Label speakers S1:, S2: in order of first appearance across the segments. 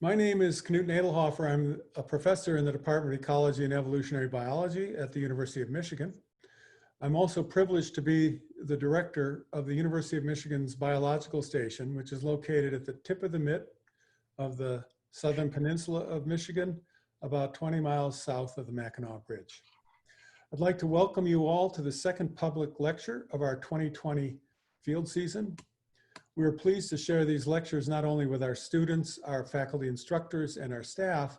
S1: My name is Knut Nadelhofer. I'm a professor in the Department of Ecology and Evolutionary Biology at the University of Michigan. I'm also privileged to be the director of the University of Michigan's Biological Station, which is located at the tip of the mitt of the southern peninsula of Michigan, about 20 miles south of the Mackinac Bridge. I'd like to welcome you all to the second public lecture of our 2020 field season. We are pleased to share these lectures not only with our students, our faculty instructors, and our staff,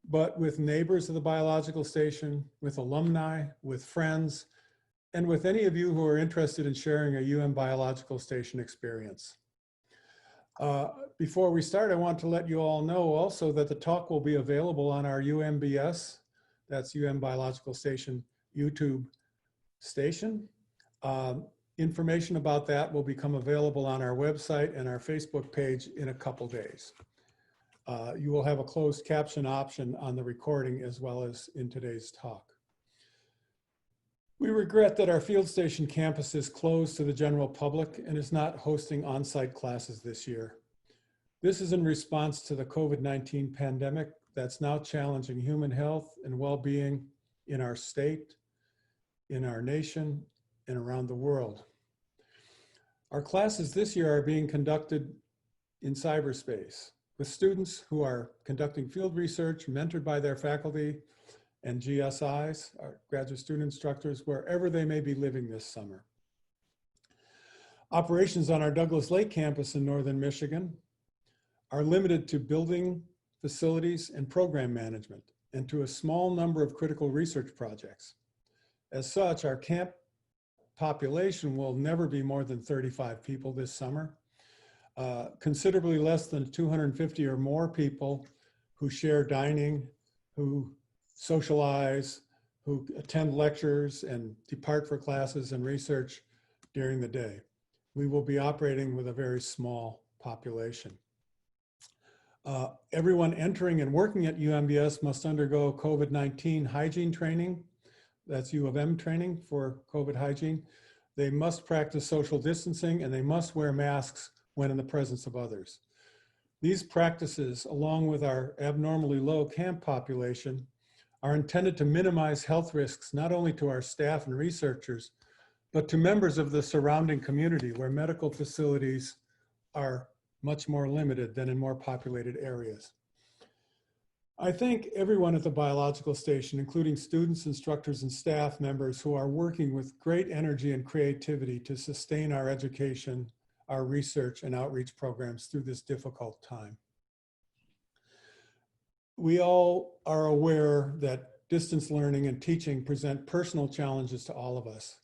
S1: but with neighbors of the biological station, with alumni, with friends, and with any of you who are interested in sharing a UM biological station experience. Before we start, I want to let you all know also that the talk will be available on our UMBS, that's UM Biological Station, YouTube station. Information about that will become available on our website and our Facebook page in a couple days. You will have a closed caption option on the recording as well as in today's talk. We regret that our field station campus is closed to the general public and is not hosting on-site classes this year. This is in response to the COVID-19 pandemic that's now challenging human health and well-being in our state, in our nation, and around the world. Our classes this year are being conducted in cyberspace with students who are conducting field research mentored by their faculty and GSIs, our graduate student instructors, wherever they may be living this summer. Operations on our Douglas Lake campus in northern Michigan are limited to building, facilities, and program management, and to a small number of critical research projects. As such, our camp population will never be more than 35 people this summer. Considerably less than 250 or more people who share dining, who socialize, who attend lectures and depart for classes and research during the day. We will be operating with a very small population. Everyone entering and working at UMBS must undergo COVID-19 hygiene training. That's U of M training for COVID hygiene. They must practice social distancing and they must wear masks when in the presence of others. These practices, along with our abnormally low camp population, are intended to minimize health risks not only to our staff and researchers, but to members of the surrounding community where medical facilities are much more limited than in more populated areas. I thank everyone at the biological station, including students, instructors, and staff members who are working with great energy and creativity to sustain our education, our research, and outreach programs through this difficult time. We all are aware that distance learning and teaching present personal challenges to all of us.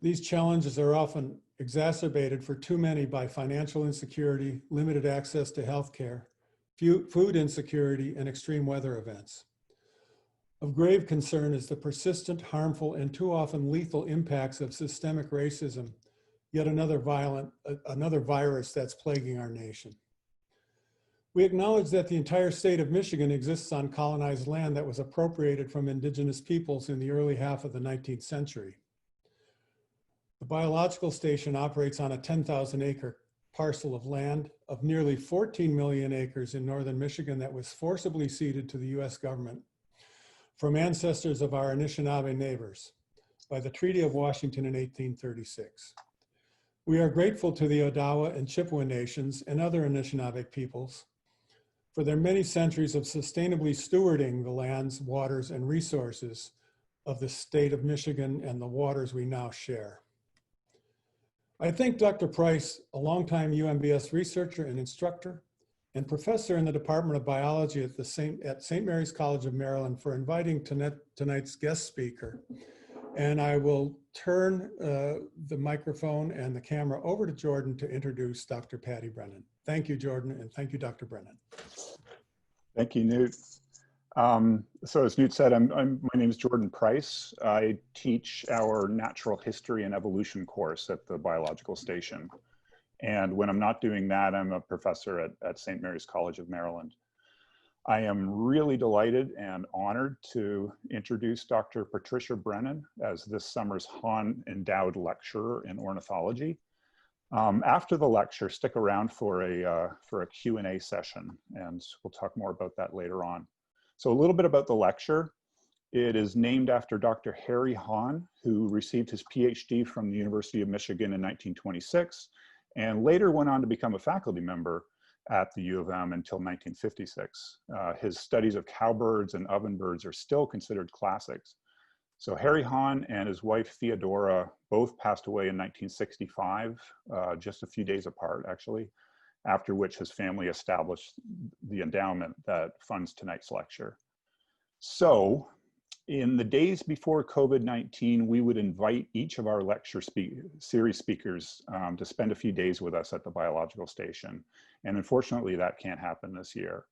S1: These challenges are often exacerbated for too many by financial insecurity, limited access to healthcare, food insecurity, and extreme weather events. Of grave concern is the persistent, harmful, and too often lethal impacts of systemic racism, yet another virus that's plaguing our nation. We acknowledge that the entire state of Michigan exists on colonized land that was appropriated from indigenous peoples in the early half of the 19th century. The biological station operates on a 10,000-acre parcel of land of nearly 14 million acres in northern Michigan that was forcibly ceded to the US government from ancestors of our Anishinaabe neighbors by the Treaty of Washington in 1836. We are grateful to the Odawa and Chippewa nations and other Anishinaabe peoples for their many centuries of sustainably stewarding the lands, waters, and resources of the state of Michigan and the waters we now share. I thank Dr. Price, a longtime UMBS researcher and instructor and professor in the Department of Biology at St. Mary's College of Maryland, for inviting tonight's guest speaker. And I will turn the microphone and the camera over to Jordan to introduce Dr. Patty Brennan. Thank you, Jordan, and thank you, Dr. Brennan.
S2: Thank you, Knut. So as Knut said, my name is Jordan Price. I teach our natural history and evolution course at the biological station. And when I'm not doing that, I'm a professor at St. Mary's College of Maryland. I am really delighted and honored to introduce Dr. Patricia Brennan as this summer's Hann Endowed Lecturer in Ornithology. After the lecture, stick around for a Q&A session, and we'll talk more about that later on. So a little bit about the lecture. It is named after Dr. Harry Hann, who received his PhD from the University of Michigan in 1926, and later went on to become a faculty member at the U of M until 1956. His studies of cowbirds and ovenbirds are still considered classics. So Harry Hann and his wife Theodora both passed away in 1965, just a few days apart actually, after which his family established the endowment that funds tonight's lecture. So in the days before COVID-19, we would invite each of our lecture series speakers to spend a few days with us at the biological station. And unfortunately, that can't happen this year.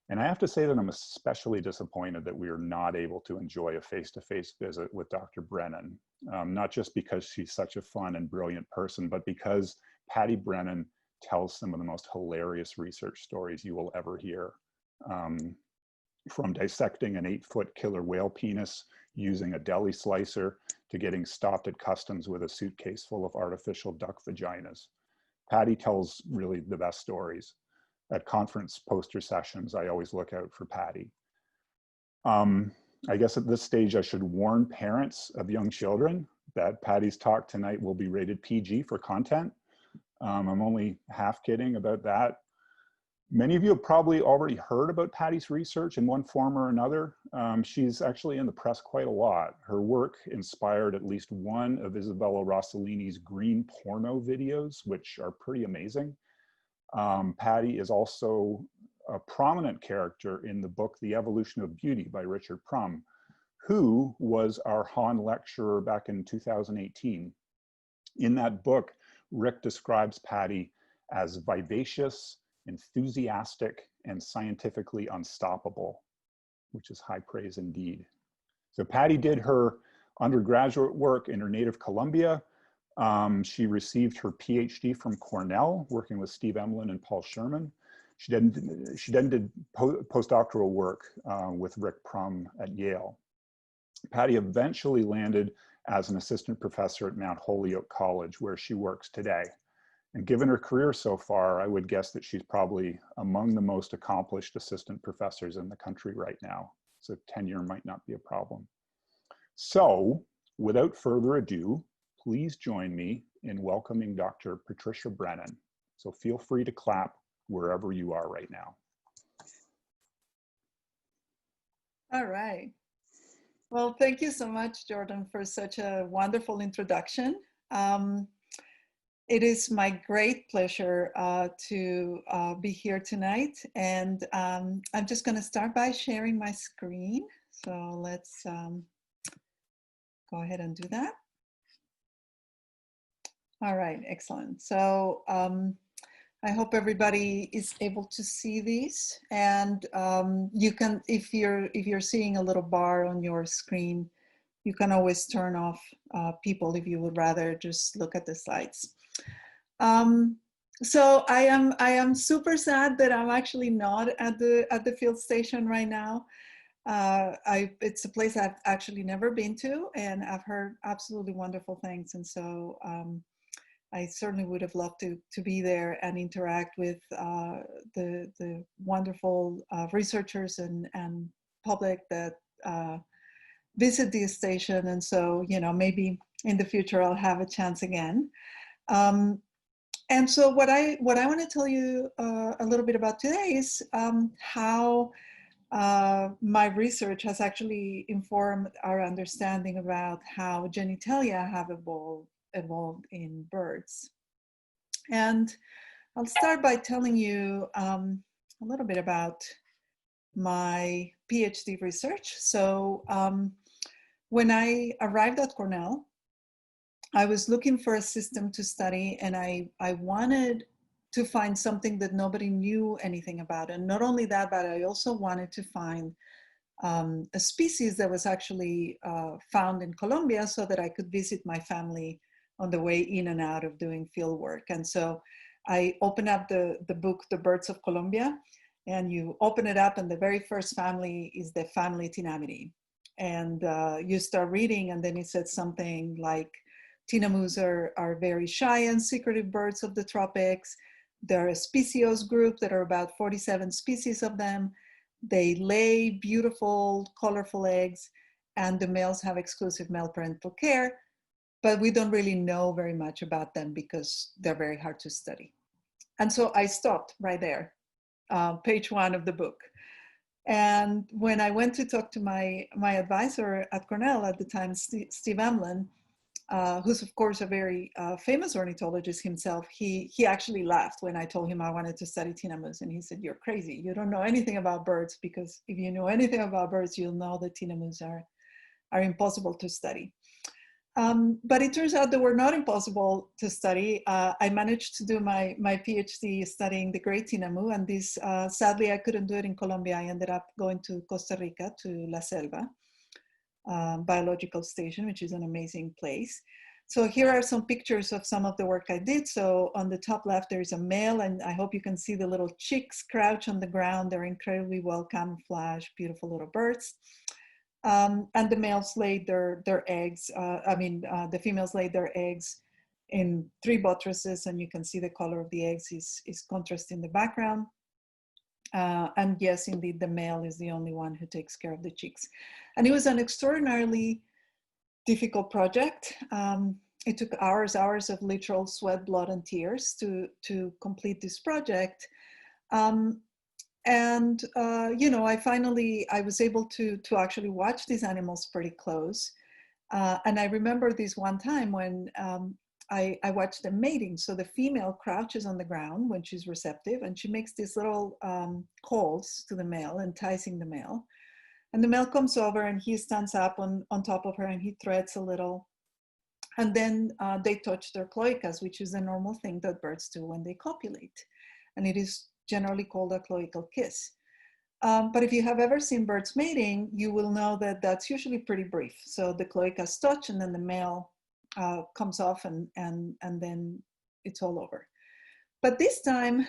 S2: And I have to say that I'm especially disappointed that we are not able to enjoy a face-to-face visit with Dr. Brennan, not just because she's such a fun and brilliant person, but because Patty Brennan tells some of the most hilarious research stories you will ever hear. From dissecting an 8-foot killer whale penis using a deli slicer to getting stopped at customs with a suitcase full of artificial duck vaginas. Patty tells really the best stories. At conference poster sessions, I always look out for Patty. I guess at this stage, I should warn parents of young children that Patty's talk tonight will be rated PG for content. I'm only half kidding about that. Many of you have probably already heard about Patty's research in one form or another. She's actually in the press quite a lot. Her work inspired at least one of Isabella Rossellini's green porno videos, which are pretty amazing. Patty is also a prominent character in the book, The Evolution of Beauty by Richard Prum, who was our Hann lecturer back in 2018. In that book, Rick describes Patty as vivacious, enthusiastic, and scientifically unstoppable, which is high praise indeed. So Patty did her undergraduate work in her native Colombia. She received her PhD from Cornell, working with Steve Emlin and Paul Sherman. She then did postdoctoral work with Rick Prum at Yale. Patty eventually landed as an assistant professor at Mount Holyoke College, where she works today. And given her career so far, I would guess that she's probably among the most accomplished assistant professors in the country right now. So tenure might not be a problem. So without further ado, please join me in welcoming Dr. Patricia Brennan. So feel free to clap wherever you are right now.
S3: All right. Well, thank you so much, Jordan, for such a wonderful introduction. It is my great pleasure to be here tonight. And I'm just going to start by sharing my screen. So let's go ahead and do that. All right, excellent. So I hope everybody is able to see these. And you can, if you're seeing a little bar on your screen, you can always turn off people if you would rather just look at the slides. So I am super sad that I'm actually not at the field station right now. It's a place I've actually never been to, and I've heard absolutely wonderful things. And so I certainly would have loved to be there and interact with the wonderful researchers and public that visit the station. And so, you know, maybe in the future I'll have a chance again. And so what I want to tell you a little bit about today is how my research has actually informed our understanding about how genitalia have evolved in birds. And I'll start by telling you a little bit about my PhD research. So when I arrived at Cornell, I was looking for a system to study, and I wanted to find something that nobody knew anything about. And not only that, but I also wanted to find a species that was actually found in Colombia so that I could visit my family on the way in and out of doing field work. And so I opened up the book, The Birds of Colombia, and you open it up and the very first family is the family Tinamini. And you start reading, and then it said something like Tinamous are very shy and secretive birds of the tropics. They're a speciose group. There are about 47 species of them. They lay beautiful, colorful eggs, and the males have exclusive male parental care, but we don't really know very much about them because they're very hard to study. And so I stopped right there, page 1 of the book. And when I went to talk to my advisor at Cornell at the time, Steve Emlin, who's of course a very famous ornithologist himself, he actually laughed when I told him I wanted to study tinamous, and he said, "You're crazy. You don't know anything about birds, because if you know anything about birds, you'll know that tinamous are impossible to study." But it turns out they were not impossible to study. I managed to do my PhD studying the great tinamu, and this, sadly, I couldn't do it in Colombia. I ended up going to Costa Rica, to La Selva biological station, which is an amazing place. So here are some pictures of some of the work I did. So on the top left, there's a male, and I hope you can see the little chicks crouch on the ground. They're incredibly well camouflaged, beautiful little birds. And the males laid their eggs, the females laid their eggs in 3 buttresses, and you can see the color of the eggs is contrast in the background. And yes, indeed, the male is the only one who takes care of the chicks. And it was an extraordinarily difficult project. It took hours of literal sweat, blood, and tears to complete this project. I was able to actually watch these animals pretty close. And I remember this one time when I watched them mating. So the female crouches on the ground when she's receptive, and she makes these little calls to the male, enticing the male. And the male comes over and he stands up on top of her and he threads a little. And then they touch their cloacas, which is a normal thing that birds do when they copulate. And it is generally called a cloacal kiss. But if you have ever seen birds mating, you will know that that's usually pretty brief. So the cloacas touch, and then the male comes off, and then it's all over. But this time,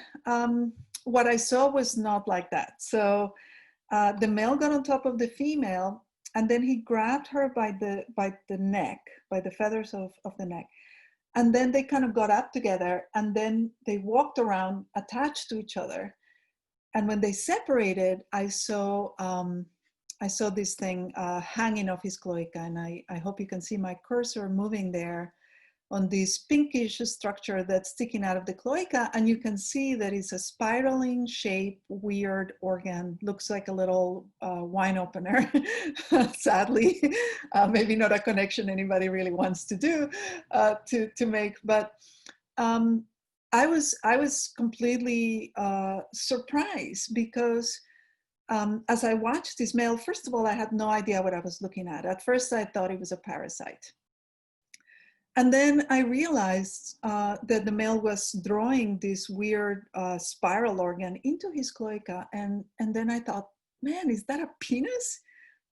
S3: what I saw was not like that. So the male got on top of the female, and then he grabbed her by the neck, by the feathers of the neck. And then they kind of got up together, and then they walked around attached to each other. And when they separated, I saw this thing hanging off his cloaca, and I hope you can see my cursor moving there on this pinkish structure that's sticking out of the cloaca, and you can see that it's a spiraling shape, weird organ, looks like a little wine opener, sadly. Maybe not a connection anybody really wants to do, to make, but I was completely surprised, because as I watched this male, first of all, I had no idea what I was looking at. At first, I thought it was a parasite. And then I realized that the male was drawing this weird spiral organ into his cloaca. And then I thought, man, is that a penis?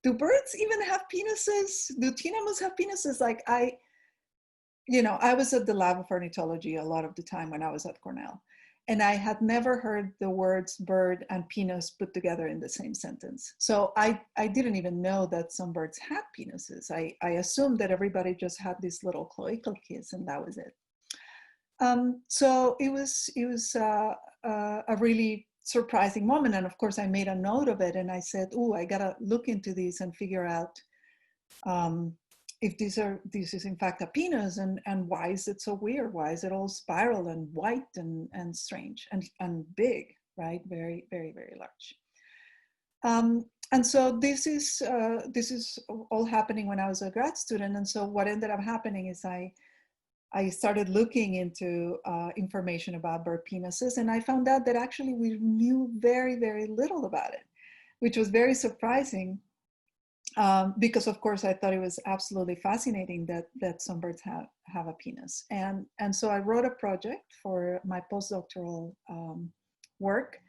S3: Do birds even have penises? Do tinamous have penises? Like I was at the lab of ornithology a lot of the time when I was at Cornell. And I had never heard the words bird and penis put together in the same sentence. So I didn't even know that some birds had penises. I assumed that everybody just had this little cloacal kiss, and that was it. So it was a really surprising moment. And of course, I made a note of it, and I said, "Oh, I gotta look into this and figure out if this is in fact a penis, and why is it so weird? Why is it all spiral and white and strange and big, right? Very, very, very large." And so this is all happening when I was a grad student. And so what ended up happening is I started looking into information about bird penises, and I found out that actually we knew very, very little about it, which was very surprising. Because of course I thought it was absolutely fascinating that some birds have a penis. And so I wrote a project for my postdoctoral work,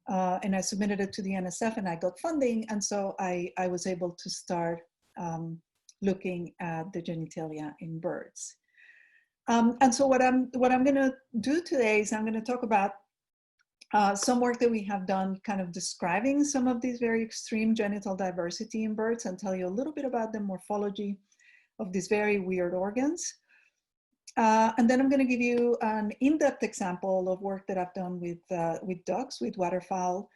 S3: and I submitted it to the NSF, and I got funding. And so I was able to start looking at the genitalia in birds. And so what I'm gonna do today is I'm gonna talk about some work that we have done kind of describing some of these very extreme genital diversity in birds, and tell you a little bit about the morphology of these very weird organs. And then I'm going to give you an in-depth example of work that I've done with ducks, with waterfowl,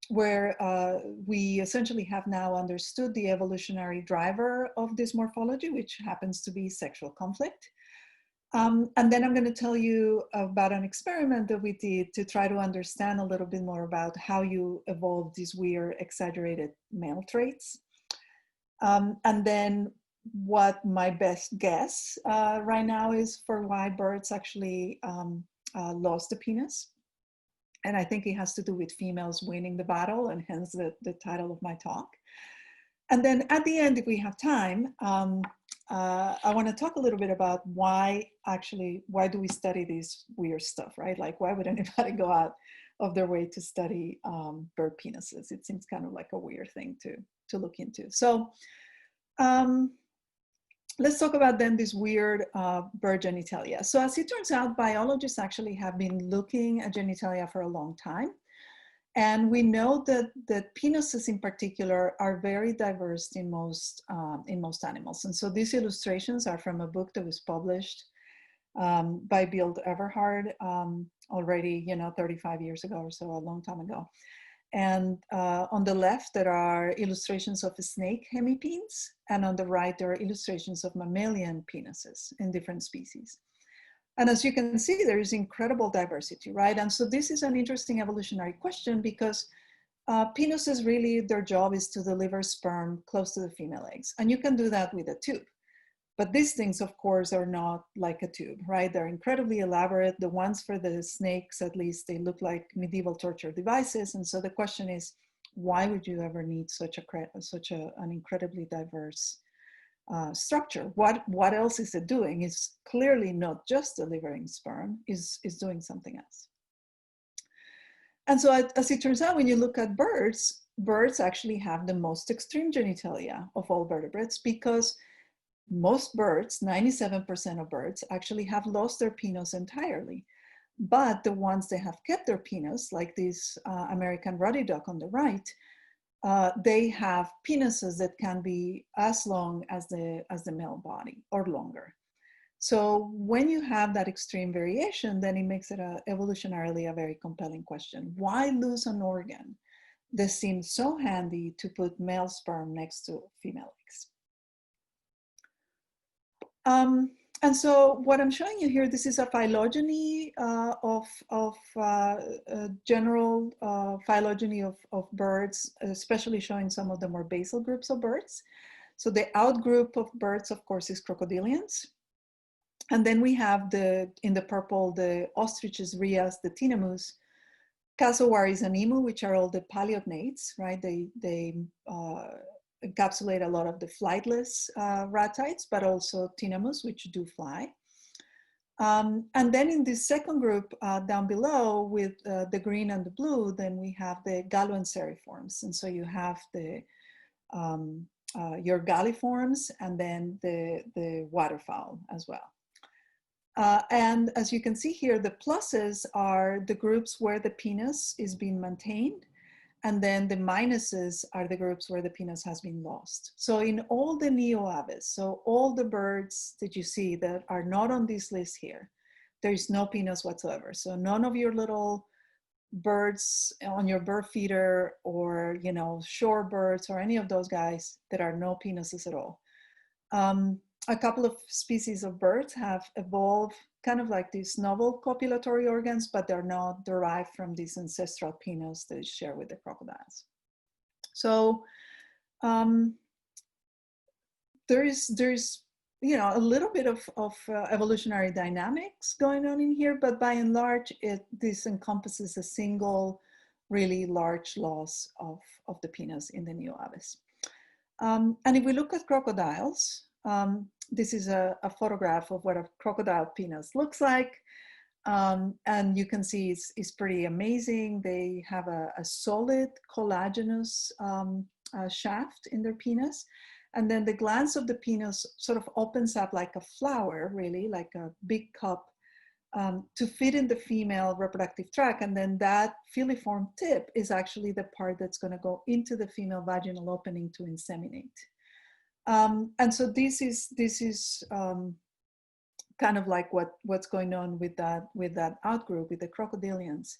S3: where we essentially have now understood the evolutionary driver of this morphology, which happens to be sexual conflict. And then I'm going to tell you about an experiment that we did to try to understand a little bit more about how you evolve these weird, exaggerated male traits. And then what my best guess right now is for why birds actually lost the penis. And I think it has to do with females winning the battle, and hence the title of my talk. And then at the end, if we have time, I want to talk a little bit about why do we study this weird stuff, right? Like, why would anybody go out of their way to study bird penises? It seems kind of like a weird thing to look into. So let's talk about then this weird bird genitalia. So as it turns out, biologists actually have been looking at genitalia for a long time. And we know that penises in particular are very diverse in most animals. And so these illustrations are from a book that was published by Bill Everhard already, 35 years ago or so, a long time ago. And on the left, there are illustrations of snake hemipenes. And on the right, there are illustrations of mammalian penises in different species. And as you can see, there is incredible diversity, right? And so this is an interesting evolutionary question because penises really, their job is to deliver sperm close to the female eggs. And you can do that with a tube. But these things, of course, are not like a tube, right? They're incredibly elaborate. The ones for the snakes, at least, they look like medieval torture devices. And so the question is, why would you ever need such an incredibly diverse structure? What else is it doing? It's clearly not just delivering sperm, is doing something else. And so as it turns out, when you look at birds actually have the most extreme genitalia of all vertebrates, because most birds, 97% of birds, actually have lost their penis entirely. But the ones that have kept their penis, like this American ruddy duck on the right, they have penises that can be as long as the male body or longer. So when you have that extreme variation, then it makes it evolutionarily a very compelling question. Why lose an organ that seems so handy to put male sperm next to female eggs? And so what I'm showing you here, this is a phylogeny general phylogeny of birds, especially showing some of the more basal groups of birds. So the outgroup of birds, of course, is crocodilians. And then we have in the purple, the ostriches, rheas, the tinamous, cassowaries, and emu, which are all the paleognates, right? They encapsulate a lot of the flightless ratites, but also tinamous, which do fly. And then in this second group down below with the green and the blue, then we have the galloanceriforms. And so you have your galliforms and then the waterfowl as well. And as you can see here, the pluses are the groups where the penis is being maintained. And then the minuses are the groups where the penis has been lost. So in all the neo-aves, so all the birds that you see that are not on this list here, there is no penis whatsoever. So none of your little birds on your bird feeder or, shore birds or any of those guys that are no penises at all. A couple of species of birds have evolved kind of like these novel copulatory organs, but they're not derived from this ancestral penis that is shared with the crocodiles. So there is a little bit of evolutionary dynamics going on in here, but by and large, this encompasses a single really large loss of the penis in the neo-aves. And if we look at crocodiles, this is a photograph of what a crocodile penis looks like. And you can see it's pretty amazing. They have a solid collagenous shaft in their penis. And then the glans of the penis sort of opens up like a flower, really, like a big cup, to fit in the female reproductive tract. And then that filiform tip is actually the part that's going to go into the female vaginal opening to inseminate. And so this is kind of like what's going on with that outgroup, with the crocodilians.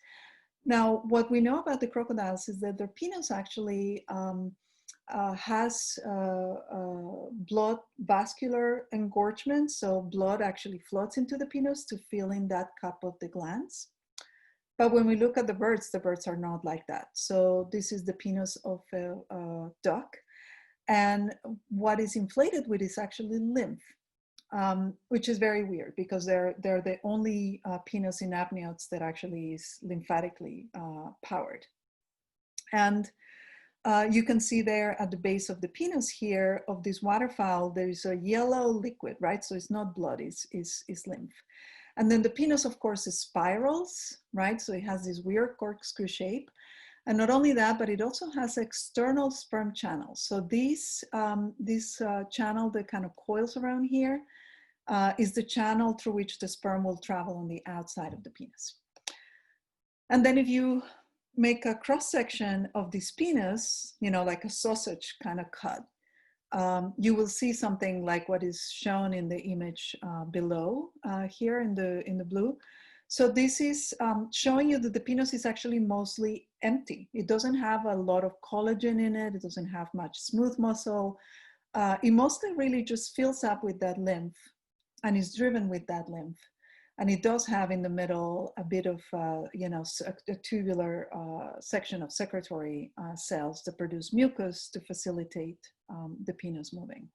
S3: Now, what we know about the crocodiles is that their penis actually has blood vascular engorgement. So blood actually floats into the penis to fill in that cup of the glands. But when we look at the birds are not like that. So this is the penis of a duck. And what is inflated with is actually lymph, which is very weird because they're the only penis in amniotes that actually is lymphatically powered. And you can see there at the base of the penis here of this waterfowl, there's a yellow liquid, right? So it's not blood, it's lymph. And then the penis, of course, is spirals, right? So it has this weird corkscrew shape. And not only that, but it also has external sperm channels. So this channel that kind of coils around here is the channel through which the sperm will travel on the outside of the penis. And then if you make a cross section of this penis, you know, like a sausage kind of cut, you will see something like what is shown in the image below here in the blue. So this is showing you that the penis is actually mostly empty. It doesn't have a lot of collagen in it. It doesn't have much smooth muscle. It mostly really just fills up with that lymph and is driven with that lymph. And it does have in the middle a bit of, you know, a tubular section of secretory cells that produce mucus to facilitate the penis moving.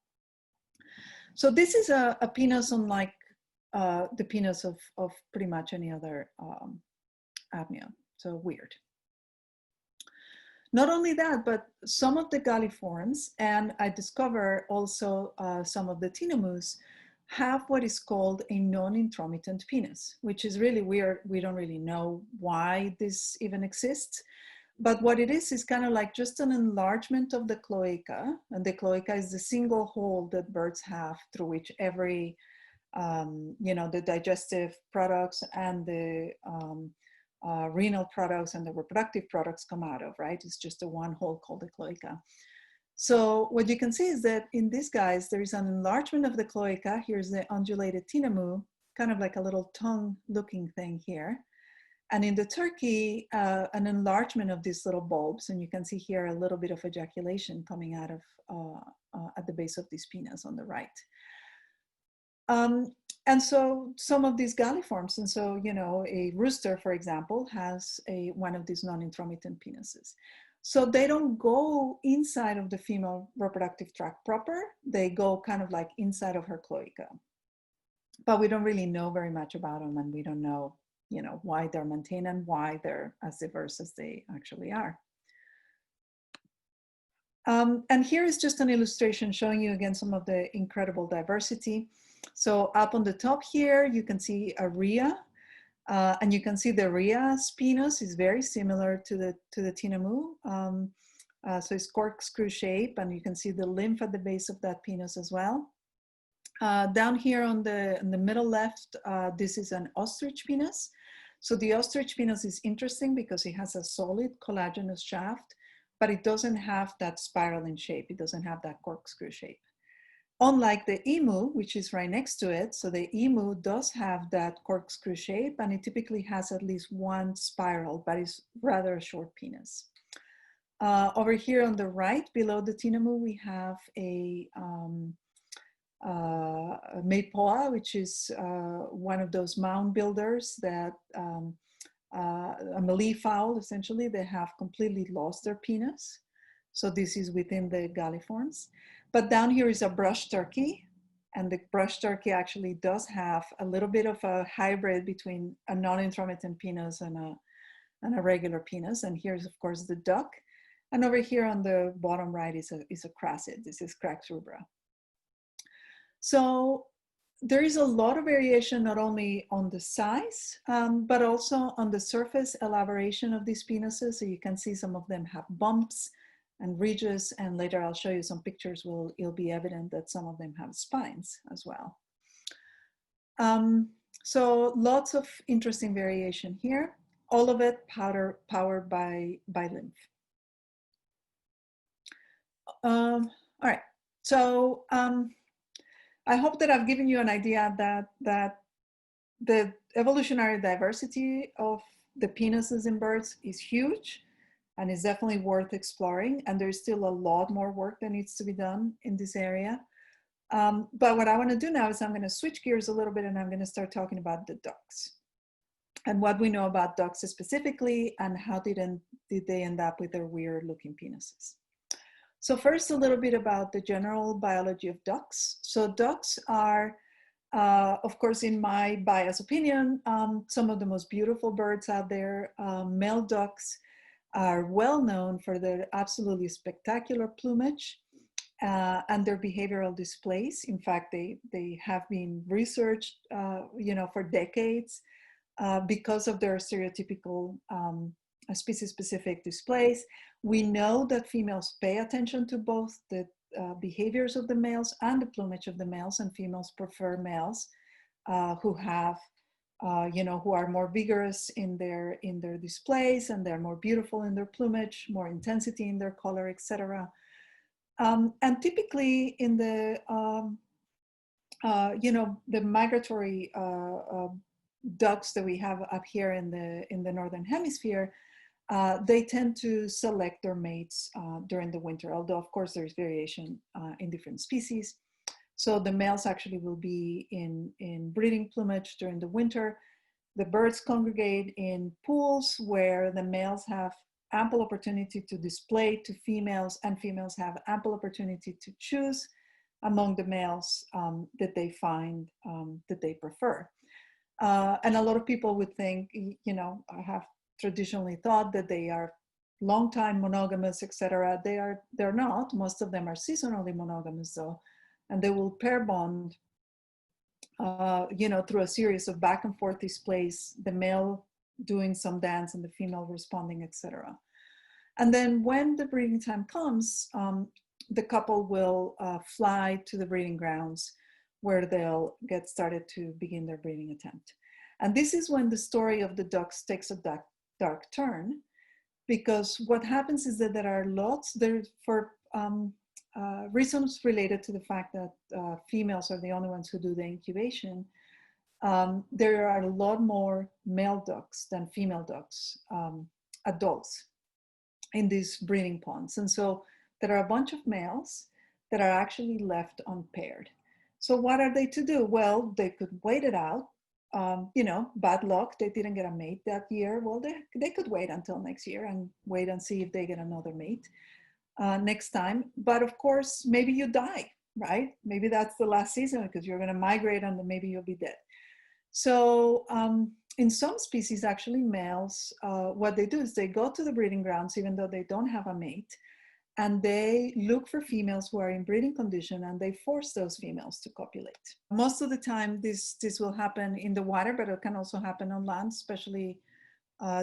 S3: So this is a penis unlike the penis of pretty much any other amniote. So weird. Not only that, but some of the galliforms, and I discover also some of the tinamous, have what is called a non-intromittent penis, which is really weird. We don't really know why this even exists. But what it is kind of like just an enlargement of the cloaca. And the cloaca is the single hole that birds have through which every, you know, the digestive products and the renal products and the reproductive products come out of, right? It's just a one hole called the cloaca. So what you can see is that in these guys, there is an enlargement of the cloaca. Here's the undulated tinamu, kind of like a little tongue looking thing here. And in the turkey, an enlargement of these little bulbs. And you can see here a little bit of ejaculation coming out of at the base of this penis on the right. And so some of these galliforms, and so, you know, a rooster, for example, has one of these non-intromittent penises. So they don't go inside of the female reproductive tract proper. They go kind of like inside of her cloaca. But we don't really know very much about them, and we don't know, you know, why they're maintained and why they're as diverse as they actually are. And here is just an illustration showing you again some of the incredible diversity. So up on the top here, you can see a rhea. And you can see the rhea's penis is very similar to the tinamu. So it's corkscrew shape, and you can see the lymph at the base of that penis as well. Down here in the middle left, this is an ostrich penis. So the ostrich penis is interesting because it has a solid collagenous shaft, but it doesn't have that spiral in shape. It doesn't have that corkscrew shape. Unlike the emu, which is right next to it, so the emu does have that corkscrew shape, and it typically has at least one spiral, but it's rather a short penis. Over here on the right, below the tinamu, we have a maypoa, which is one of those mound builders that, a mallee fowl, essentially, they have completely lost their penis. So this is within the galliforms. But down here is a brush turkey, and the brush turkey actually does have a little bit of a hybrid between a non-intromittent penis and a regular penis. And here's, of course, the duck. And over here on the bottom right is a crassid. This is Crax rubra. So there is a lot of variation, not only on the size, but also on the surface elaboration of these penises. So you can see some of them have bumps and ridges, and later I'll show you some pictures where it'll be evident that some of them have spines as well. So lots of interesting variation here, all of it powered by lymph. All right, so I hope that I've given you an idea that the evolutionary diversity of the penises in birds is huge and is definitely worth exploring. And there's still a lot more work that needs to be done in this area. But what I want to do now is I'm going to switch gears a little bit, and I'm going to start talking about the ducks and what we know about ducks specifically, and how did they end up with their weird looking penises. So first, a little bit about the general biology of ducks. So ducks are, of course, in my biased opinion, some of the most beautiful birds out there. Male ducks are well known for their absolutely spectacular plumage and their behavioral displays. In fact, they have been researched, for decades because of their stereotypical species-specific displays. We know that females pay attention to both the behaviors of the males and the plumage of the males, and females prefer males who have, who are more vigorous in their displays, and they're more beautiful in their plumage, more intensity in their color, etc. And typically in the, the migratory ducks that we have up here in the Northern Hemisphere, they tend to select their mates during the winter, although of course there's variation in different species. So the males actually will be in breeding plumage during the winter. The birds congregate in pools where the males have ample opportunity to display to females, and females have ample opportunity to choose among the males that they find that they prefer. And a lot of people would think, have traditionally thought that they are long-time monogamous, etc. They're not. Most of them are seasonally monogamous, though, and they will pair bond, through a series of back and forth displays, the male doing some dance and the female responding, etc. And then when the breeding time comes, the couple will fly to the breeding grounds where they'll get started to begin their breeding attempt. And this is when the story of the ducks takes a dark turn, because what happens is that there are lots, for reasons related to the fact that females are the only ones who do the incubation, there are a lot more male ducks than female ducks, adults, in these breeding ponds. And so there are a bunch of males that are actually left unpaired. So what are they to do? Well, they could wait it out. Bad luck, they didn't get a mate that year. Well, they could wait until next year and wait and see if they get another mate next time. But of course, maybe you die, right? Maybe that's the last season because you're going to migrate and then maybe you'll be dead. So in some species, actually, males, what they do is they go to the breeding grounds even though they don't have a mate, and they look for females who are in breeding condition, and they force those females to copulate. Most of the time, this will happen in the water, but it can also happen on land, especially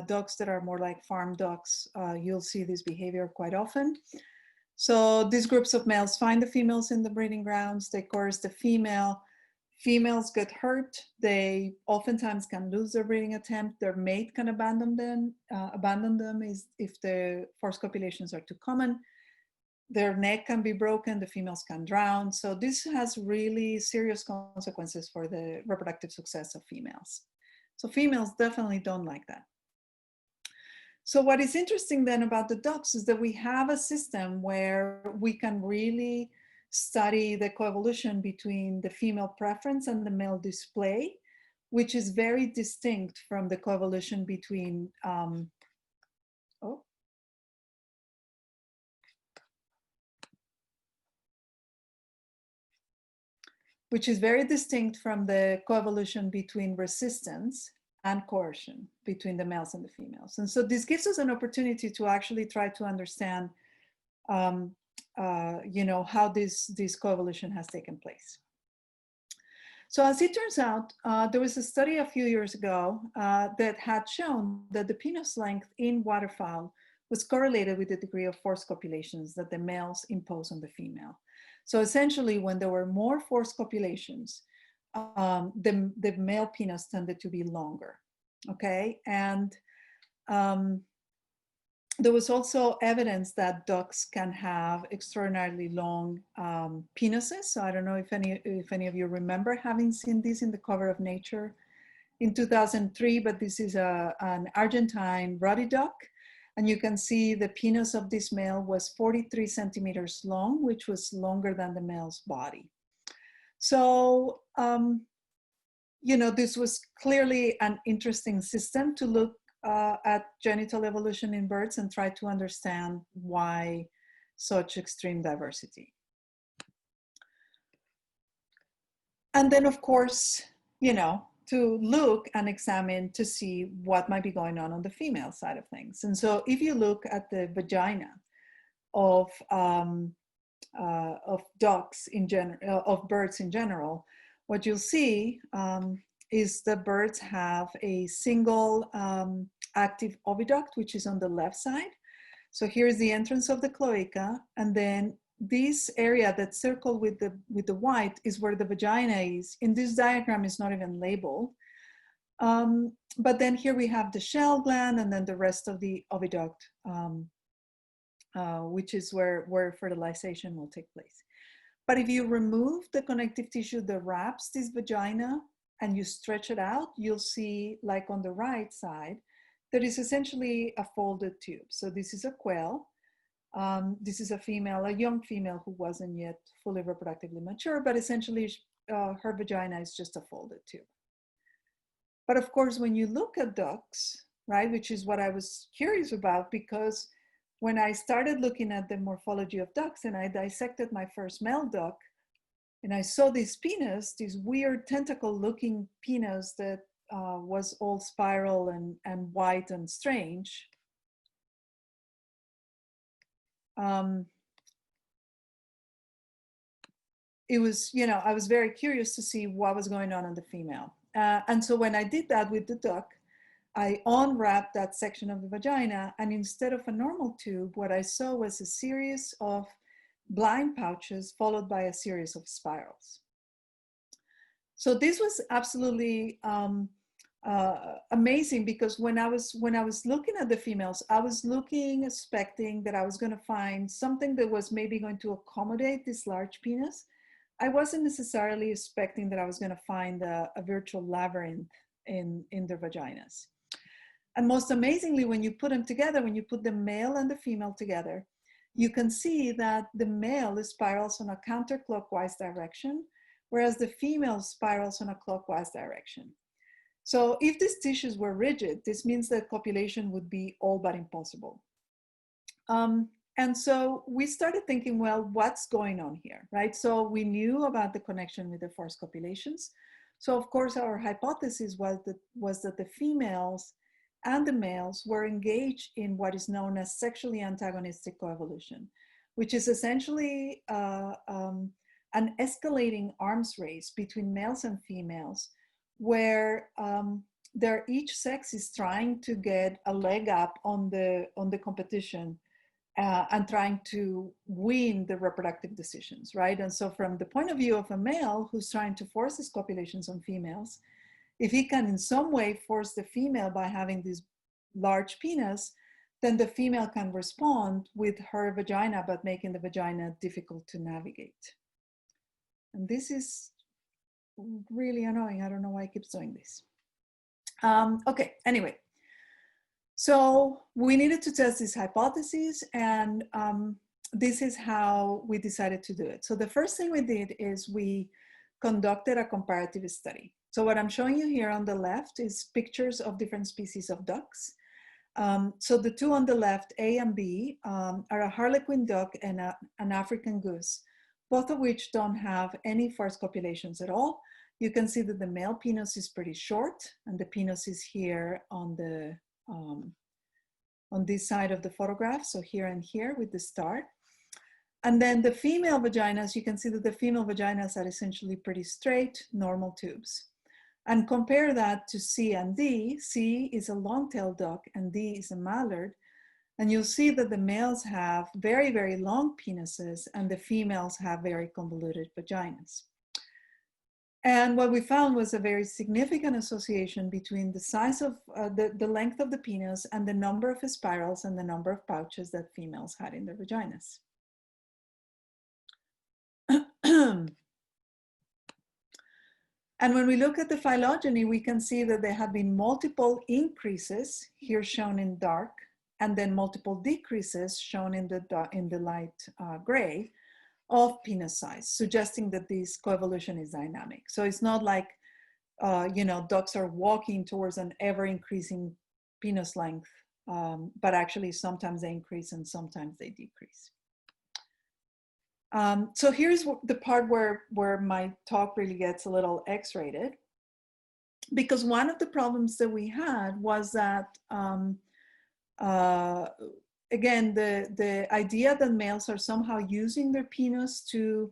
S3: ducks that are more like farm ducks. You'll see this behavior quite often. So these groups of males find the females in the breeding grounds. They course the female. Females get hurt. They oftentimes can lose their breeding attempt. Their mate can abandon them if the forced copulations are too common. Their neck can be broken. The females can drown. So this has really serious consequences for the reproductive success of females. So females definitely don't like that. So what is interesting then about the ducks is that we have a system where we can really study the coevolution between the female preference and the male display, which is very distinct from the coevolution between, which is very distinct from the coevolution between resistance and coercion between the males and the females. And so this gives us an opportunity to actually try to understand how this coevolution has taken place. So as it turns out, there was a study a few years ago that had shown that the penis length in waterfowl was correlated with the degree of forced copulations that the males impose on the female. So essentially, when there were more forced copulations, the male penis tended to be longer, okay? And there was also evidence that ducks can have extraordinarily long penises. So I don't know if any of you remember having seen this in the cover of Nature in 2003, but this is an Argentine ruddy duck. And you can see the penis of this male was 43 centimeters long, which was longer than the male's body. So, you know, this was clearly an interesting system to look at genital evolution in birds and try to understand why such extreme diversity. And then, of course, you know, to look and examine to see what might be going on the female side of things. And so if you look at the vagina of ducks in general, of birds in general, what you'll see is the birds have a single active oviduct, which is on the left side. So here's the entrance of the cloaca, and then this area that's circled with the white is where the vagina is. In this diagram, it's not even labeled. But then here we have the shell gland and then the rest of the oviduct, which is where fertilization will take place. But if you remove the connective tissue that wraps this vagina and you stretch it out, you'll see, like on the right side, there is essentially a folded tube. So this is a quail. This is a female, a young female who wasn't yet fully reproductively mature, but essentially her vagina is just a folded tube. But of course, when you look at ducks, right, which is what I was curious about, because when I started looking at the morphology of ducks and I dissected my first male duck, and I saw this penis, this weird tentacle-looking penis that was all spiral and white and strange. It was, you know, I was very curious to see what was going on in the female. And so when I did that with the duck, I unwrapped that section of the vagina, and instead of a normal tube, what I saw was a series of blind pouches followed by a series of spirals. So this was absolutely amazing, because when I was looking at the females, I was expecting that I was going to find something that was maybe going to accommodate this large penis. I wasn't necessarily expecting that I was going to find a virtual labyrinth in their vaginas. And most amazingly, when you put them together, when you put the male and the female together, you can see that the male spirals on a counterclockwise direction, whereas the female spirals on a clockwise direction. So if these tissues were rigid, this means that copulation would be all but impossible. And so we started thinking, well, what's going on here, right? So we knew about the connection with the forced copulations. So of course, our hypothesis was that the females and the males were engaged in what is known as sexually antagonistic coevolution, which is essentially an escalating arms race between males and females, where each sex is trying to get a leg up on the competition and trying to win the reproductive decisions, right? And so from the point of view of a male who's trying to force his copulations on females, if he can in some way force the female by having this large penis, then the female can respond with her vagina, but making the vagina difficult to navigate. And this is really annoying. I don't know why it keeps doing this. Okay, anyway. So we needed to test this hypothesis, and this is how we decided to do it. So the first thing we did is we conducted a comparative study. So what I'm showing you here on the left is pictures of different species of ducks. So the two on the left, A and B, are a harlequin duck and an African goose, both of which don't have any forced copulations at all. You can see that the male penis is pretty short, and the penis is here on this side of the photograph, so here and here with the star. And then the female vaginas, you can see that the female vaginas are essentially pretty straight, normal tubes. And compare that to C and D. C is a long-tailed duck and D is a mallard. And you'll see that the males have very, very long penises and the females have very convoluted vaginas. And what we found was a very significant association between the size of the length of the penis and the number of spirals and the number of pouches that females had in their vaginas. And when we look at the phylogeny, we can see that there have been multiple increases, here shown in dark, and then multiple decreases shown in the light gray of penis size, suggesting that this coevolution is dynamic. So it's not like, ducks are walking towards an ever-increasing penis length, but actually sometimes they increase and sometimes they decrease. So here's the part where my talk really gets a little X-rated, because one of the problems that we had was that, again, the idea that males are somehow using their penis to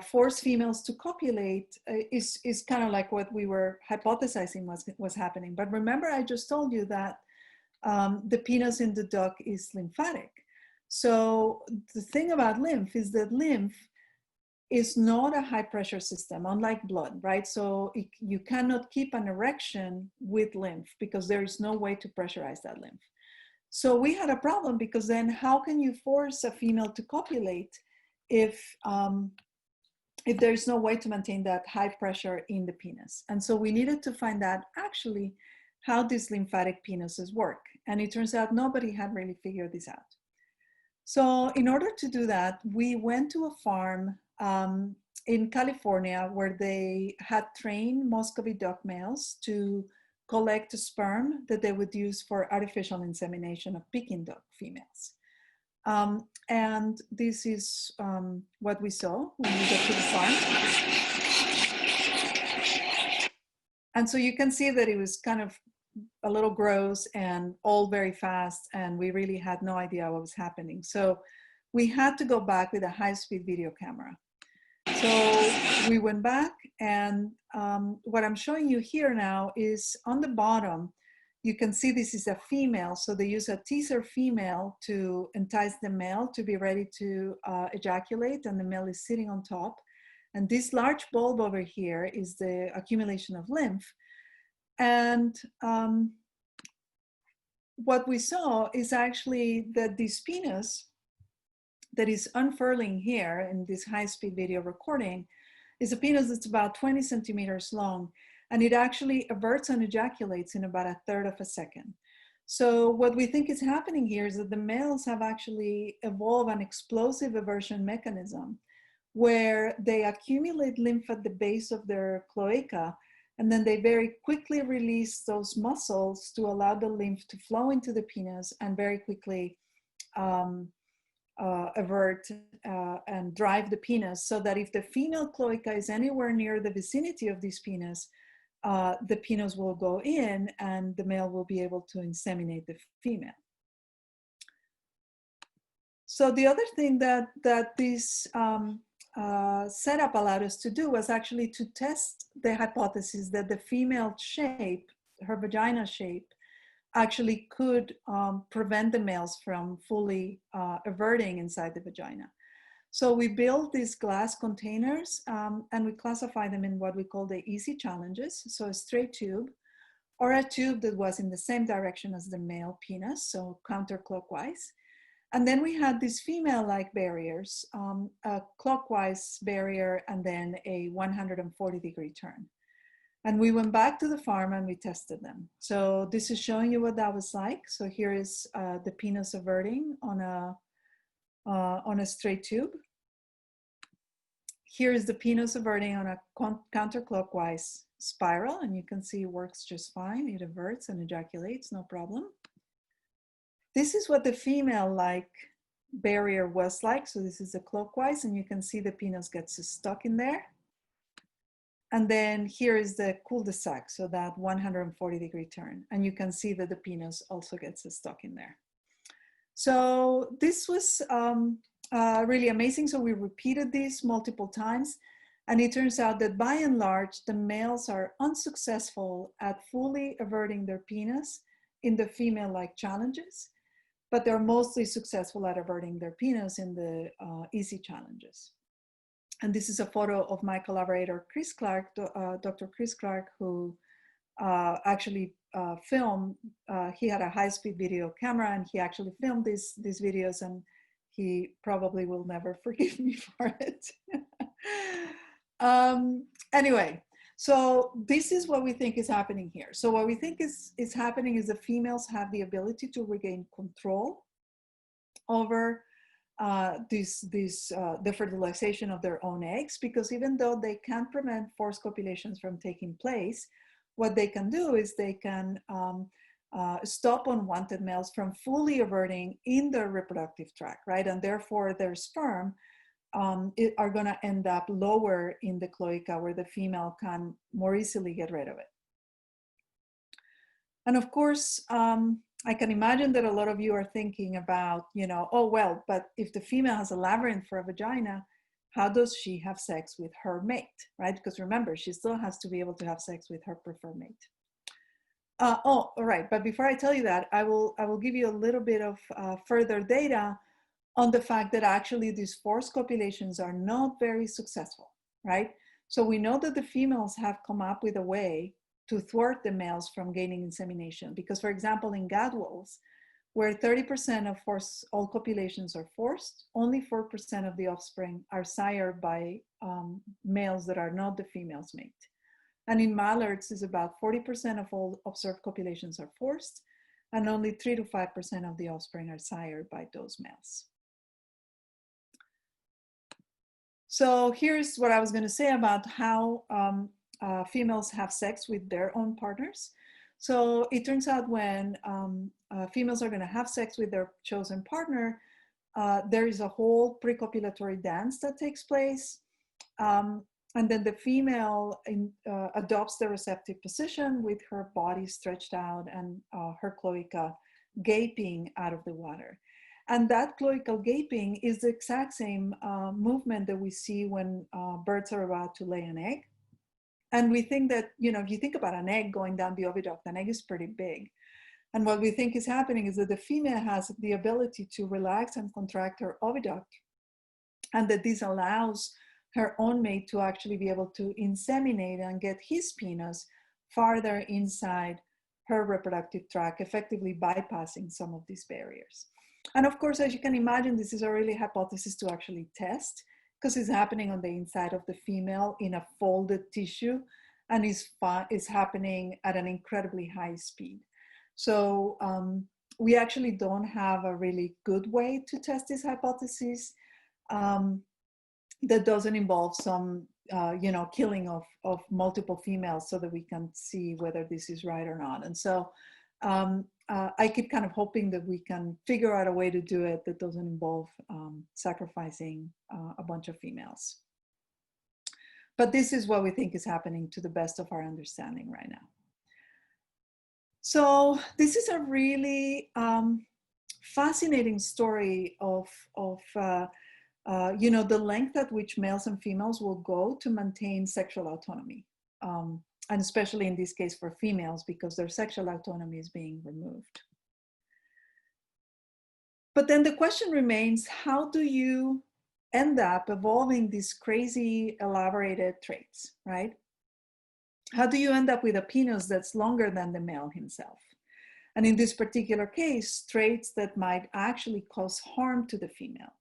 S3: force females to copulate is kind of like what we were hypothesizing was happening. But remember, I just told you that the penis in the duck is lymphatic. So the thing about lymph is that lymph is not a high pressure system, unlike blood, right? So you cannot keep an erection with lymph because there is no way to pressurize that lymph. So we had a problem, because then how can you force a female to copulate if there is no way to maintain that high pressure in the penis? And so we needed to find out actually how these lymphatic penises work. And it turns out nobody had really figured this out. So in order to do that, we went to a farm in California where they had trained Muscovy duck males to collect sperm that they would use for artificial insemination of Peking duck females. And this is what we saw when we got to the farm. And so you can see that it was kind of a little gross and all very fast, and we really had no idea what was happening. So we had to go back with a high-speed video camera. So we went back, and what I'm showing you here now is on the bottom, you can see this is a female. So they use a teaser female to entice the male to be ready to ejaculate, and the male is sitting on top. And this large bulb over here is the accumulation of lymph. And what we saw is actually that this penis that is unfurling here in this high-speed video recording is a penis that's about 20 centimeters long, and it actually everts and ejaculates in about 1/3 of a second. So what we think is happening here is that the males have actually evolved an explosive eversion mechanism where they accumulate lymph at the base of their cloaca, and then they very quickly release those muscles to allow the lymph to flow into the penis and very quickly avert and drive the penis, so that if the female cloaca is anywhere near the vicinity of this penis, the penis will go in and the male will be able to inseminate the female. So the other thing that this setup allowed us to do was actually to test the hypothesis that the female shape, her vagina shape, actually could prevent the males from fully everting inside the vagina. So we built these glass containers and we classify them in what we call the easy challenges. So a straight tube, or a tube that was in the same direction as the male penis, so counterclockwise. And then we had these female-like barriers, a clockwise barrier and then a 140-degree turn. And we went back to the farm and we tested them. So this is showing you what that was like. So here is the penis everting on a straight tube. Here is the penis everting on a counterclockwise spiral, and you can see it works just fine. It everts and ejaculates, no problem. This is what the female-like barrier was like. So this is a clockwise, and you can see the penis gets stuck in there. And then here is the cul-de-sac, so that 140-degree turn. And you can see that the penis also gets stuck in there. So this was really amazing. So we repeated this multiple times. And it turns out that by and large, the males are unsuccessful at fully everting their penis in the female-like challenges, but they're mostly successful at everting their penis in the easy challenges. And this is a photo of my collaborator, Chris Clark, Dr. Chris Clark, who actually filmed, he had a high-speed video camera, and he actually filmed these videos, and he probably will never forgive me for it. Anyway, so this is what we think is happening here. So what we think is happening is the females have the ability to regain control over the fertilization of their own eggs, because even though they can't prevent forced copulations from taking place, what they can do is they can stop unwanted males from fully averting in their reproductive tract, right? And therefore their sperm are going to end up lower in the cloaca, where the female can more easily get rid of it. And of course, I can imagine that a lot of you are thinking about, you know, oh, well, but if the female has a labyrinth for a vagina, how does she have sex with her mate, right? Because remember, she still has to be able to have sex with her preferred mate. Oh, all right. But before I tell you that, I will give you a little bit of further data on the fact that actually these forced copulations are not very successful, right? So we know that the females have come up with a way to thwart the males from gaining insemination. Because, for example, in gadwalls, where 30% of all copulations are forced, only 4% of the offspring are sired by males that are not the female's mate. And in mallards, is about 40% of all observed copulations are forced, and only 3 to 5% of the offspring are sired by those males. So here's what I was going to say about how females have sex with their own partners. So it turns out when females are going to have sex with their chosen partner, there is a whole precopulatory dance that takes place. And then the female adopts the receptive position with her body stretched out and her cloaca gaping out of the water. And that cloacal gaping is the exact same movement that we see when birds are about to lay an egg. And we think that, you know, if you think about an egg going down the oviduct, an egg is pretty big. And what we think is happening is that the female has the ability to relax and contract her oviduct, and that this allows her own mate to actually be able to inseminate and get his penis farther inside her reproductive tract, effectively bypassing some of these barriers. And of course, as you can imagine, this is a really hypothesis to actually test, because it's happening on the inside of the female in a folded tissue, and is happening at an incredibly high speed. So we actually don't have a really good way to test this hypothesis that doesn't involve some you know, killing of multiple females, so that we can see whether this is right or not. And so I keep kind of hoping that we can figure out a way to do it that doesn't involve sacrificing a bunch of females. But this is what we think is happening to the best of our understanding right now. So this is a really fascinating story of you know, the length at which males and females will go to maintain sexual autonomy. And especially in this case for females, because their sexual autonomy is being removed. But then the question remains, how do you end up evolving these crazy elaborated traits, right? How do you end up with a penis that's longer than the male himself? And in this particular case, traits that might actually cause harm to the female.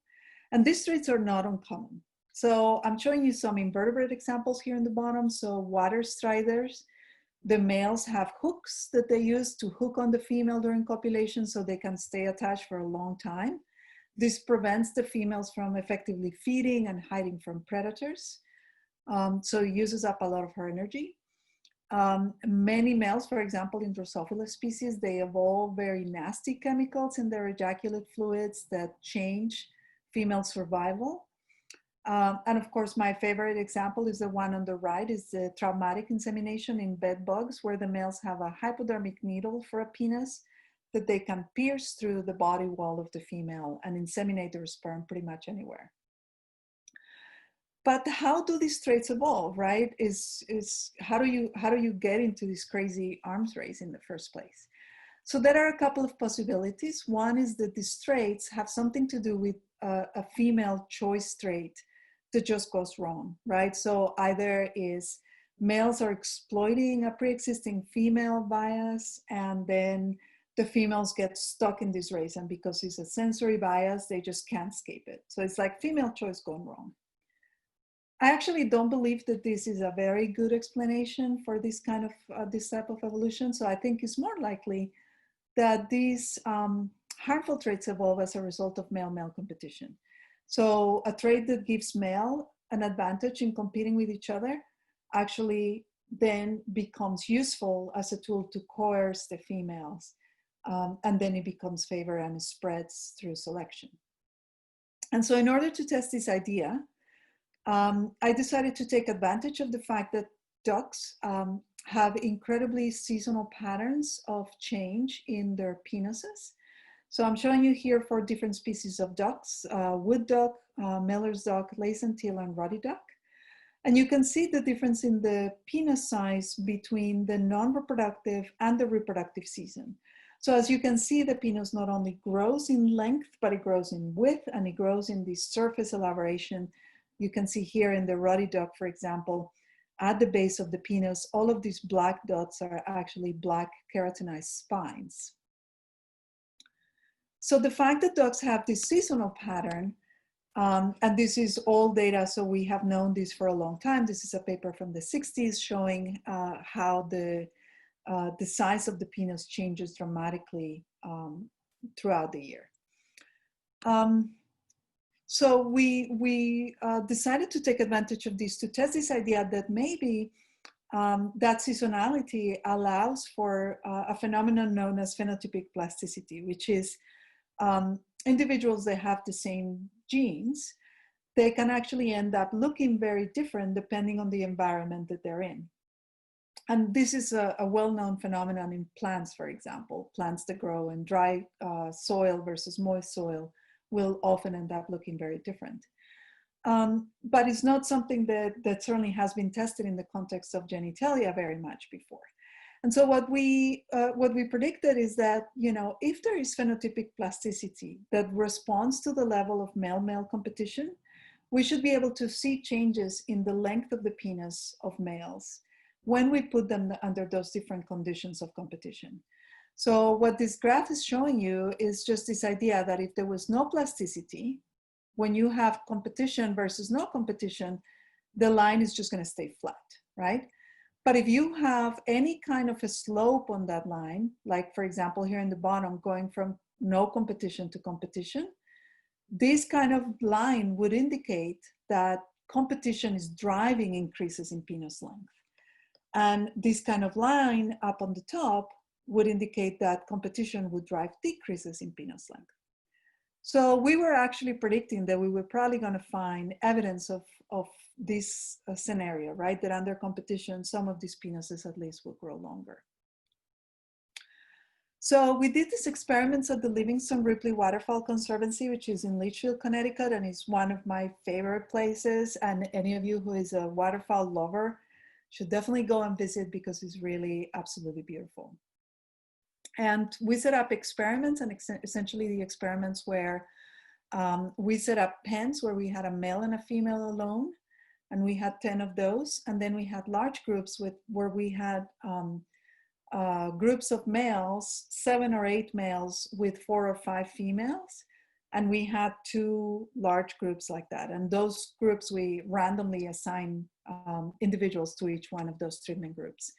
S3: And these traits are not uncommon. So I'm showing you some invertebrate examples here in the bottom. So water striders, the males have hooks that they use to hook on the female during copulation so they can stay attached for a long time. This prevents the females from effectively feeding and hiding from predators. So it uses up a lot of her energy. Many males, for example, in Drosophila species, they evolve very nasty chemicals in their ejaculate fluids that change female survival. And of course, my favorite example is the one on the right, is the traumatic insemination in bed bugs, where the males have a hypodermic needle for a penis that they can pierce through the body wall of the female and inseminate their sperm pretty much anywhere. But how do these traits evolve, right? How do you get into this crazy arms race in the first place? So there are a couple of possibilities. One is that these traits have something to do with a female choice trait that just goes wrong, right? So either is males are exploiting a pre-existing female bias, and then the females get stuck in this race, and because it's a sensory bias, they just can't escape it. So it's like female choice gone wrong. I actually don't believe that this is a very good explanation for this kind of this type of evolution. So I think it's more likely that these harmful traits evolve as a result of male-male competition. So a trait that gives male an advantage in competing with each other actually then becomes useful as a tool to coerce the females. And then it becomes favor and spreads through selection. And so in order to test this idea, I decided to take advantage of the fact that ducks have incredibly seasonal patterns of change in their penises. So I'm showing you here 4 different species of ducks: wood duck, Miller's duck, Laysan teal, and ruddy duck. And you can see the difference in the penis size between the non-reproductive and the reproductive season. So as you can see, the penis not only grows in length, but it grows in width, and it grows in the surface elaboration. You can see here in the ruddy duck, for example, at the base of the penis, all of these black dots are actually black keratinized spines. So the fact that ducks have this seasonal pattern, and this is all data, so we have known this for a long time. This is a paper from the 60s showing how the size of the penis changes dramatically throughout the year. So we decided to take advantage of this to test this idea that maybe that seasonality allows for a phenomenon known as phenotypic plasticity, which is individuals that have the same genes, they can actually end up looking very different depending on the environment that they're in. And this is a well-known phenomenon in plants, for example. Plants that grow in dry soil versus moist soil will often end up looking very different. But it's not something that certainly has been tested in the context of genitalia very much before. And so what we predicted is that, you know, if there is phenotypic plasticity that responds to the level of male-male competition, we should be able to see changes in the length of the penis of males when we put them under those different conditions of competition. So what this graph is showing you is just this idea that if there was no plasticity, when you have competition versus no competition, the line is just going to stay flat, right? But if you have any kind of a slope on that line, like for example, here in the bottom, going from no competition to competition, this kind of line would indicate that competition is driving increases in penis length. And this kind of line up on the top would indicate that competition would drive decreases in penis length. So we were actually predicting that we were probably going to find evidence of this scenario, right? That under competition, some of these penises at least will grow longer. So we did these experiments at the Livingston Ripley Waterfowl Conservancy, which is in Litchfield, Connecticut, and is one of my favorite places. And any of you who is a waterfowl lover should definitely go and visit because it's really absolutely beautiful. And we set up experiments, and essentially the experiments where we set up pens where we had a male and a female alone, and we had 10 of those. And then we had large groups where we had groups of males, 7 or 8 males with 4 or 5 females. And we had 2 large groups like that. And those groups, we randomly assign individuals to each one of those treatment groups.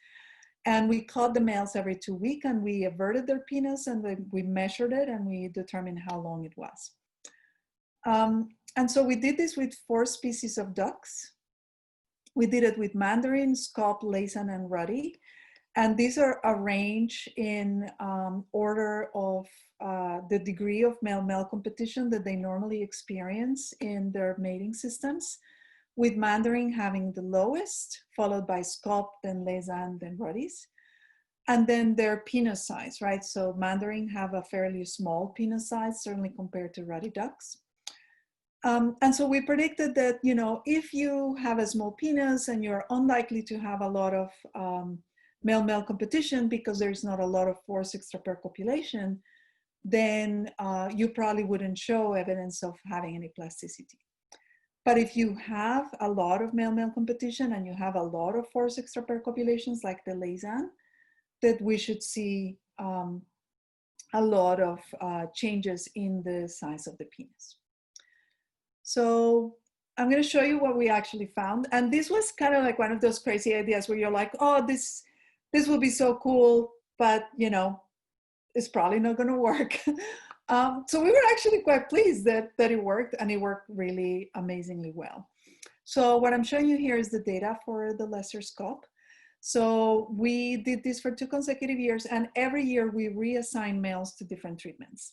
S3: And we caught the males every 2 weeks, and we averted their penis, and we measured it, and we determined how long it was. And so we did this with 4 species of ducks. We did it with mandarin, scaup, laysan, and ruddy. And these are arranged in order of the degree of male-male competition that they normally experience in their mating systems, with mandarin having the lowest, followed by scaup, then laysan, then ruddies. And then their penis size, right? So mandarin have a fairly small penis size, certainly compared to ruddy ducks. And so we predicted that, you know, if you have a small penis and you're unlikely to have a lot of male-male competition because there's not a lot of force extra per copulation, then you probably wouldn't show evidence of having any plasticity. But if you have a lot of male-male competition and you have a lot of forced extrapair copulations like the Laysan, that we should see a lot of changes in the size of the penis. So I'm going to show you what we actually found. And this was kind of like one of those crazy ideas where you're like, oh, this will be so cool, but you know, it's probably not going to work. So we were actually quite pleased that it worked, and it worked really amazingly well. So what I'm showing you here is the data for the lesser scope. So we did this for 2 consecutive years, and every year we reassign males to different treatments.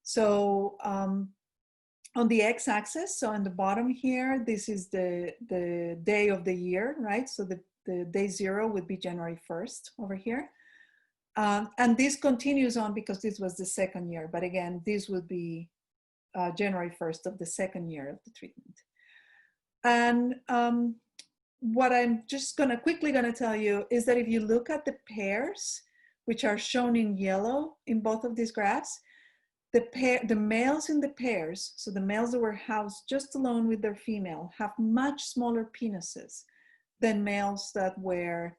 S3: So on the x-axis, so on the bottom here, this is the day of the year, right? So the day 0 would be January 1st over here. And this continues on because this was the 2nd year. But again, this would be January 1st of the 2nd year of the treatment. And what I'm just quickly gonna tell you is that if you look at the pairs, which are shown in yellow in both of these graphs, the males in the pairs, so the males that were housed just alone with their female, have much smaller penises than males that were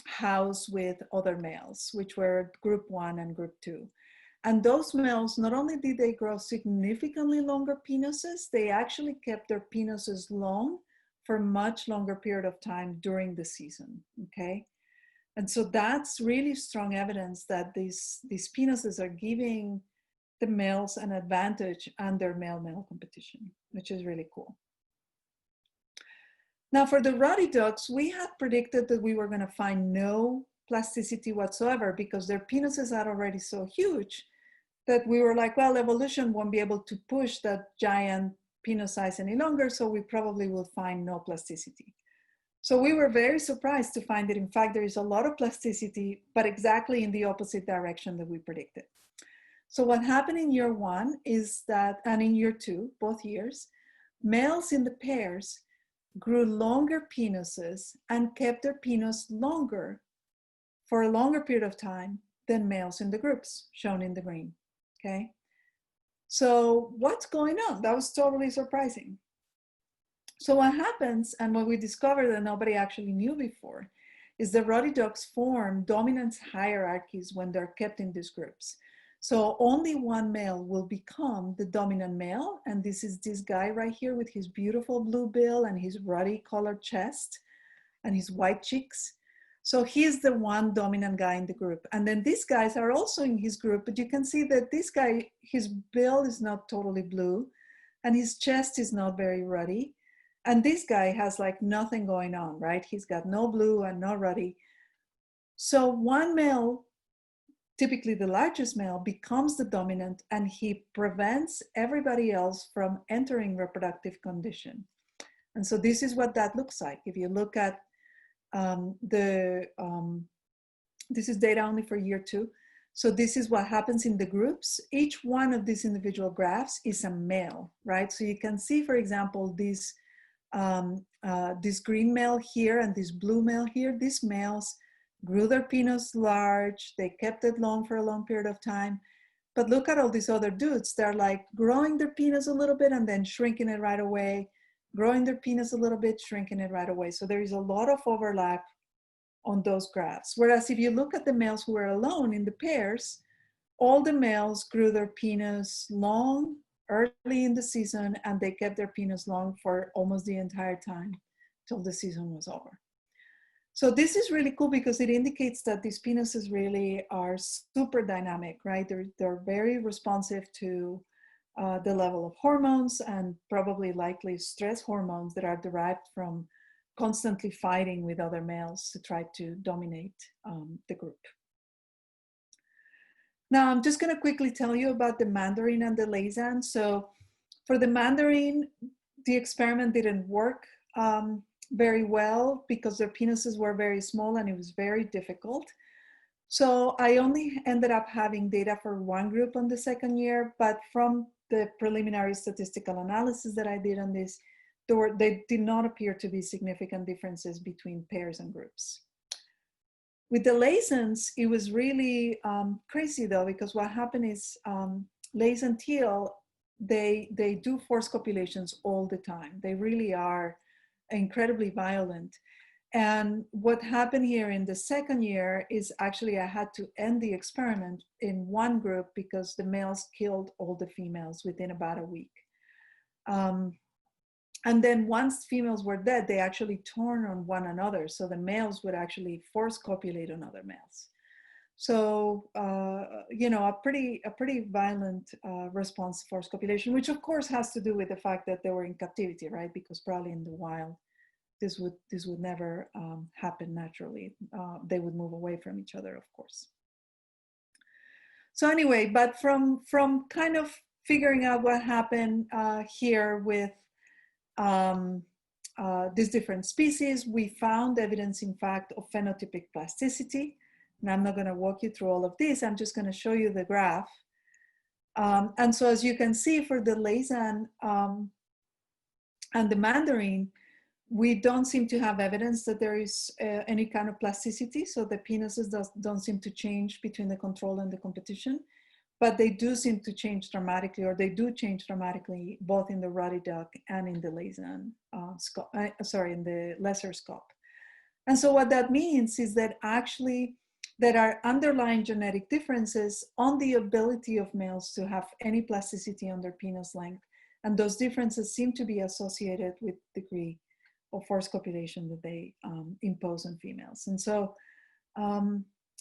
S3: housed with other males, which were group 1 and group 2. And those males, not only did they grow significantly longer penises, they actually kept their penises long for a much longer period of time during the season, okay? And so that's really strong evidence that these penises are giving the males an advantage on their male-male competition, which is really cool. Now for the ruddy ducks, we had predicted that we were going to find no plasticity whatsoever because their penises are already so huge that we were like, well, evolution won't be able to push that giant penis size any longer, so we probably will find no plasticity. So we were very surprised to find that in fact there is a lot of plasticity, but exactly in the opposite direction that we predicted. So what happened in year 1 is that, and in year 2, both years, males in the pairs grew longer penises and kept their penis longer for a longer period of time than males in the groups, shown in the green, okay? So what's going on? That was totally surprising. So what happens, and what we discovered that nobody actually knew before, is the ruddy ducks form dominance hierarchies when they're kept in these groups. So only one male will become the dominant male, and this is this guy right here with his beautiful blue bill and his ruddy colored chest and his white cheeks. So he's the one dominant guy in the group. And then these guys are also in his group, but you can see that this guy, his bill is not totally blue and his chest is not very ruddy. And this guy has like nothing going on, right? He's got no blue and no ruddy. So one male, typically the largest male, becomes the dominant and he prevents everybody else from entering reproductive condition. And so this is what that looks like. If you look at this is data only for year 2. So this is what happens in the groups. Each one of these individual graphs is a male, right? So you can see, for example, this green male here and this blue male here. These males grew their penis large. They kept it long for a long period of time. But look at all these other dudes. They're like growing their penis a little bit and then shrinking it right away, growing their penis a little bit, shrinking it right away. So there is a lot of overlap on those graphs. Whereas if you look at the males who were alone in the pairs, all the males grew their penis long early in the season and they kept their penis long for almost the entire time till the season was over. So this is really cool because it indicates that these penises really are super dynamic, right? They're very responsive to the level of hormones and probably likely stress hormones that are derived from constantly fighting with other males to try to dominate the group. Now, I'm just going to quickly tell you about the mandarin and the Laysan. So for the mandarin, the experiment didn't work very well because their penises were very small and it was very difficult. So I only ended up having data for one group on the 2nd year, but from the preliminary statistical analysis that I did on this, they did not appear to be significant differences between pairs and groups. With the Laysans, it was really crazy though, because what happened is Laysan teal they do forced copulations all the time. They really are incredibly violent. And what happened here in the second year is actually I had to end the experiment in one group because the males killed all the females within about a week. And then once females were dead, they actually turned on one another. So the males would actually force copulate on other males. So, you know, a pretty violent response to forced copulation, which of course has to do with the fact that they were in captivity, right? Because probably in the wild, this would never happen naturally. They would move away from each other, of course. So anyway, but from kind of figuring out what happened here with these different species, we found evidence, in fact, of phenotypic plasticity. And I'm not going to walk you through all of this. I'm just going to show you the graph. And so as you can see for the Laysan and the Mandarin, we don't seem to have evidence that there is any kind of plasticity. So the penises don't seem to change between the control and the competition, but they do seem to change dramatically, or they do change dramatically both in the ruddy duck and in the Laysan, in the lesser scaup. And so what that means is that actually there are underlying genetic differences on the ability of males to have any plasticity on their penis length. And those differences seem to be associated with degree of forced copulation that they impose on females. And so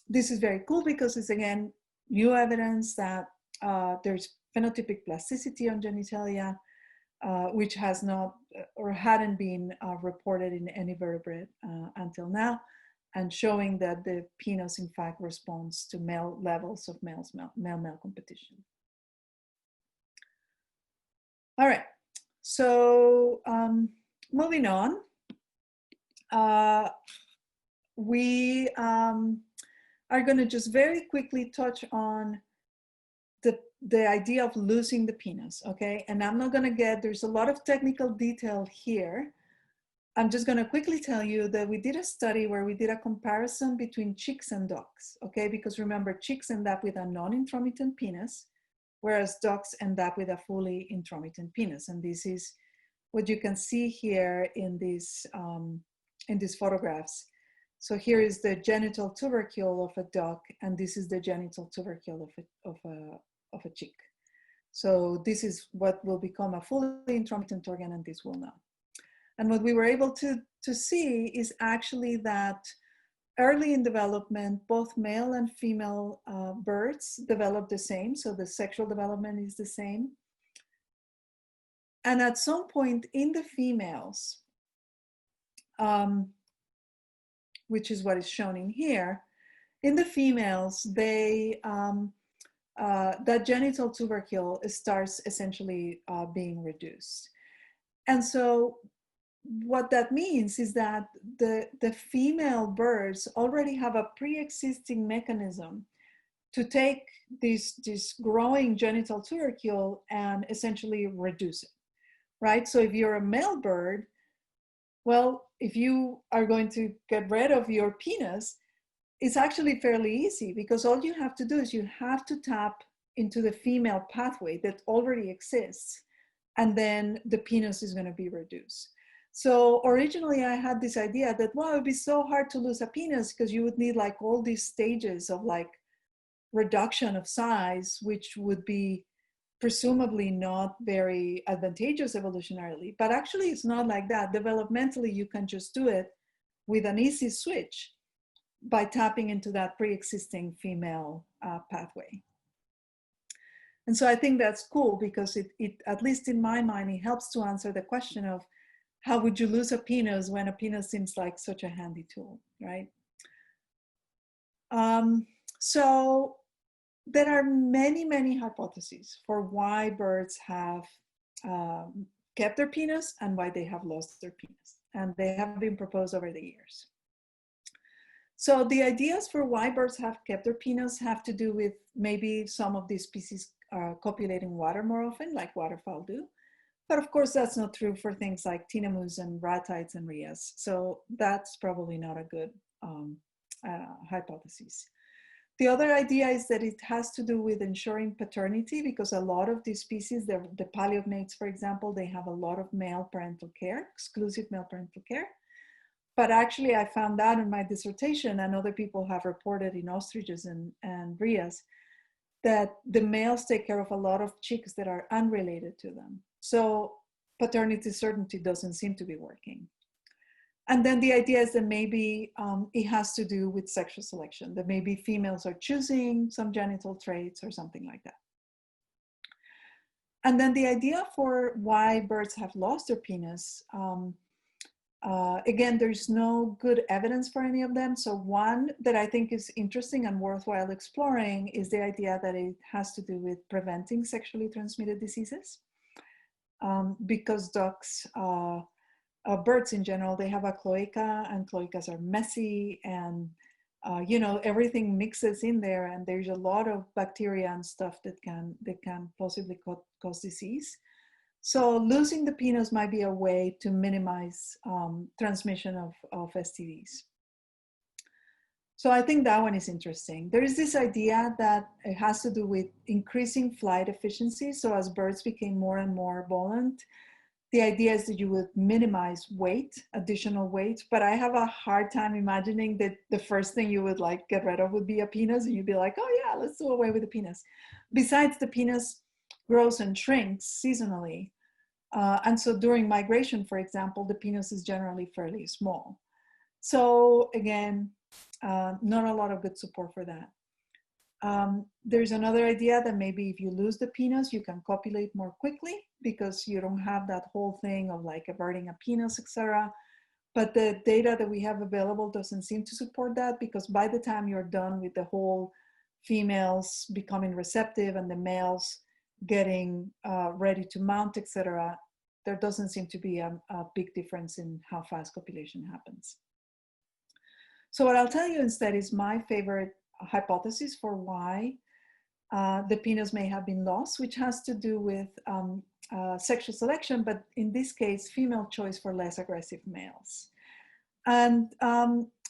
S3: this is very cool because it's, again, new evidence that there's phenotypic plasticity on genitalia, which has not or hadn't been reported in any vertebrate until now, and showing that the penis, in fact, responds to male levels of male-male competition. All right, so moving on, we are going to just very quickly touch on the idea of losing the penis, okay? And I'm not going to there's a lot of technical detail here. I'm just going to quickly tell you that we did a study where we did a comparison between chicks and ducks, okay? Because remember, chicks end up with a non-intromittent penis, whereas ducks end up with a fully intromittent penis. And this is what you can see here in these photographs. So here is the genital tubercle of a duck, and this is the genital tubercle of a chick. So this is what will become a fully intromittent organ, and this will not. And what we were able to see is actually that early in development, both male and female birds develop the same. So the sexual development is the same. And at some point in the females, which is what is shown in here, in the females, they that genital tubercle starts essentially being reduced. And so what that means is that the female birds already have a pre-existing mechanism to take this growing genital tubercle and essentially reduce it, right? So if you're a male bird, well, if you are going to get rid of your penis, it's actually fairly easy, because all you have to do is you have to tap into the female pathway that already exists, and then the penis is going to be reduced. So originally I had this idea that, well, it would be so hard to lose a penis because you would need like all these stages of like reduction of size, which would be presumably not very advantageous evolutionarily. But actually it's not like that. Developmentally, you can just do it with an easy switch by tapping into that pre-existing female pathway. And so I think that's cool, because it, at least in my mind, it helps to answer the question of how would you lose a penis when a penis seems like such a handy tool, right? So there are many, many hypotheses for why birds have kept their penis and why they have lost their penis. And they have been proposed over the years. So the ideas for why birds have kept their penis have to do with maybe some of these species copulating water more often, like waterfowl do. But of course, that's not true for things like tinamous and ratites and rheas. So that's probably not a good hypothesis. The other idea is that it has to do with ensuring paternity, because a lot of these species, the paleognates, for example, they have a lot of male parental care, exclusive male parental care. But actually, I found out in my dissertation, and other people have reported in ostriches and rheas, that the males take care of a lot of chicks that are unrelated to them. So paternity certainty doesn't seem to be working. And then the idea is that maybe it has to do with sexual selection, that maybe females are choosing some genital traits or something like that. And then the idea for why birds have lost their penis, again, there's no good evidence for any of them. So one that I think is interesting and worthwhile exploring is the idea that it has to do with preventing sexually transmitted diseases. Because ducks, birds in general, they have a cloaca, and cloacas are messy, and you know, everything mixes in there, and there's a lot of bacteria and stuff that can possibly cause disease. So losing the penis might be a way to minimize transmission of STDs. So I think that one is interesting. There is this idea that it has to do with increasing flight efficiency. So as birds became more and more buoyant, the idea is that you would minimize weight, additional weight, but I have a hard time imagining that the first thing you would like get rid of would be a penis, and you'd be like, oh yeah, let's do away with the penis. Besides, the penis grows and shrinks seasonally. And so during migration, for example, the penis is generally fairly small. So again, not a lot of good support for that. There's another idea that maybe if you lose the penis, you can copulate more quickly because you don't have that whole thing of like averting a penis, etc. But the data that we have available doesn't seem to support that, because by the time you're done with the whole females becoming receptive and the males getting ready to mount, etc., there doesn't seem to be a big difference in how fast copulation happens. So what I'll tell you instead is my favorite hypothesis for why the penis may have been lost, which has to do with sexual selection, but in this case, female choice for less aggressive males. And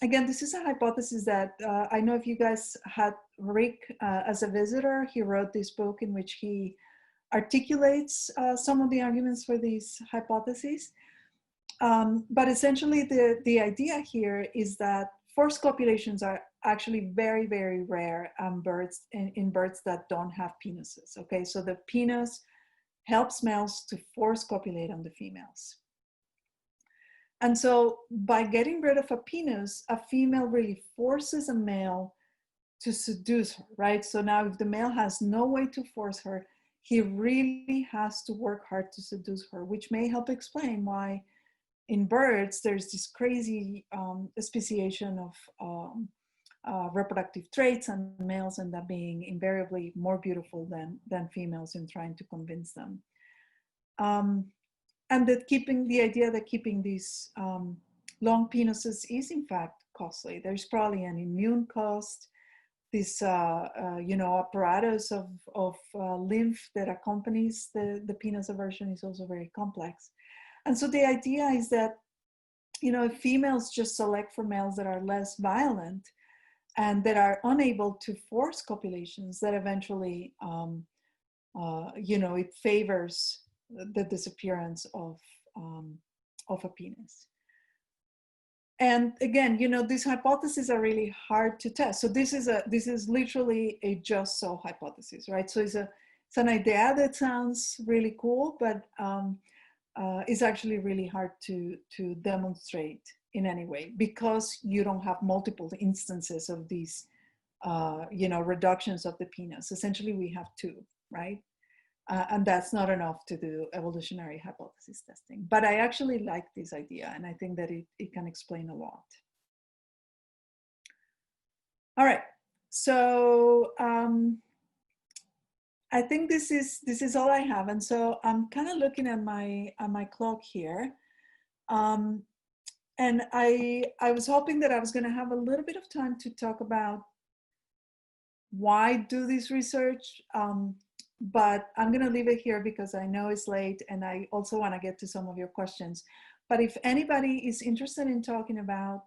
S3: again, this is a hypothesis that I know if you guys had Rick as a visitor, he wrote this book in which he articulates some of the arguments for these hypotheses. But essentially, the idea here is that forced copulations are actually very, very rare in birds that don't have penises. Okay, so the penis helps males to force copulate on the females. And so by getting rid of a penis, a female really forces a male to seduce her, right? So now if the male has no way to force her, he really has to work hard to seduce her, which may help explain why in birds there's this crazy speciation of reproductive traits, and males end up being invariably more beautiful than females in trying to convince them. And that the idea that keeping these long penises is in fact costly. There's probably an immune cost. This apparatus of lymph that accompanies the penis aversion is also very complex. And so the idea is that, if females just select for males that are less violent and that are unable to force copulations, that eventually, it favors the disappearance of a penis. And again, these hypotheses are really hard to test. So this is literally a just so hypothesis, right? So it's an idea that sounds really cool, but it's actually really hard to demonstrate in any way, because you don't have multiple instances of these, reductions of the penis. Essentially, we have two, right? And that's not enough to do evolutionary hypothesis testing. But I actually like this idea, and I think that it can explain a lot. All right, so I think this is all I have, and so I'm kind of looking at my clock here, and I was hoping that I was going to have a little bit of time to talk about why do this research. But I'm going to leave it here because I know it's late, and I also want to get to some of your questions. But if anybody is interested in talking about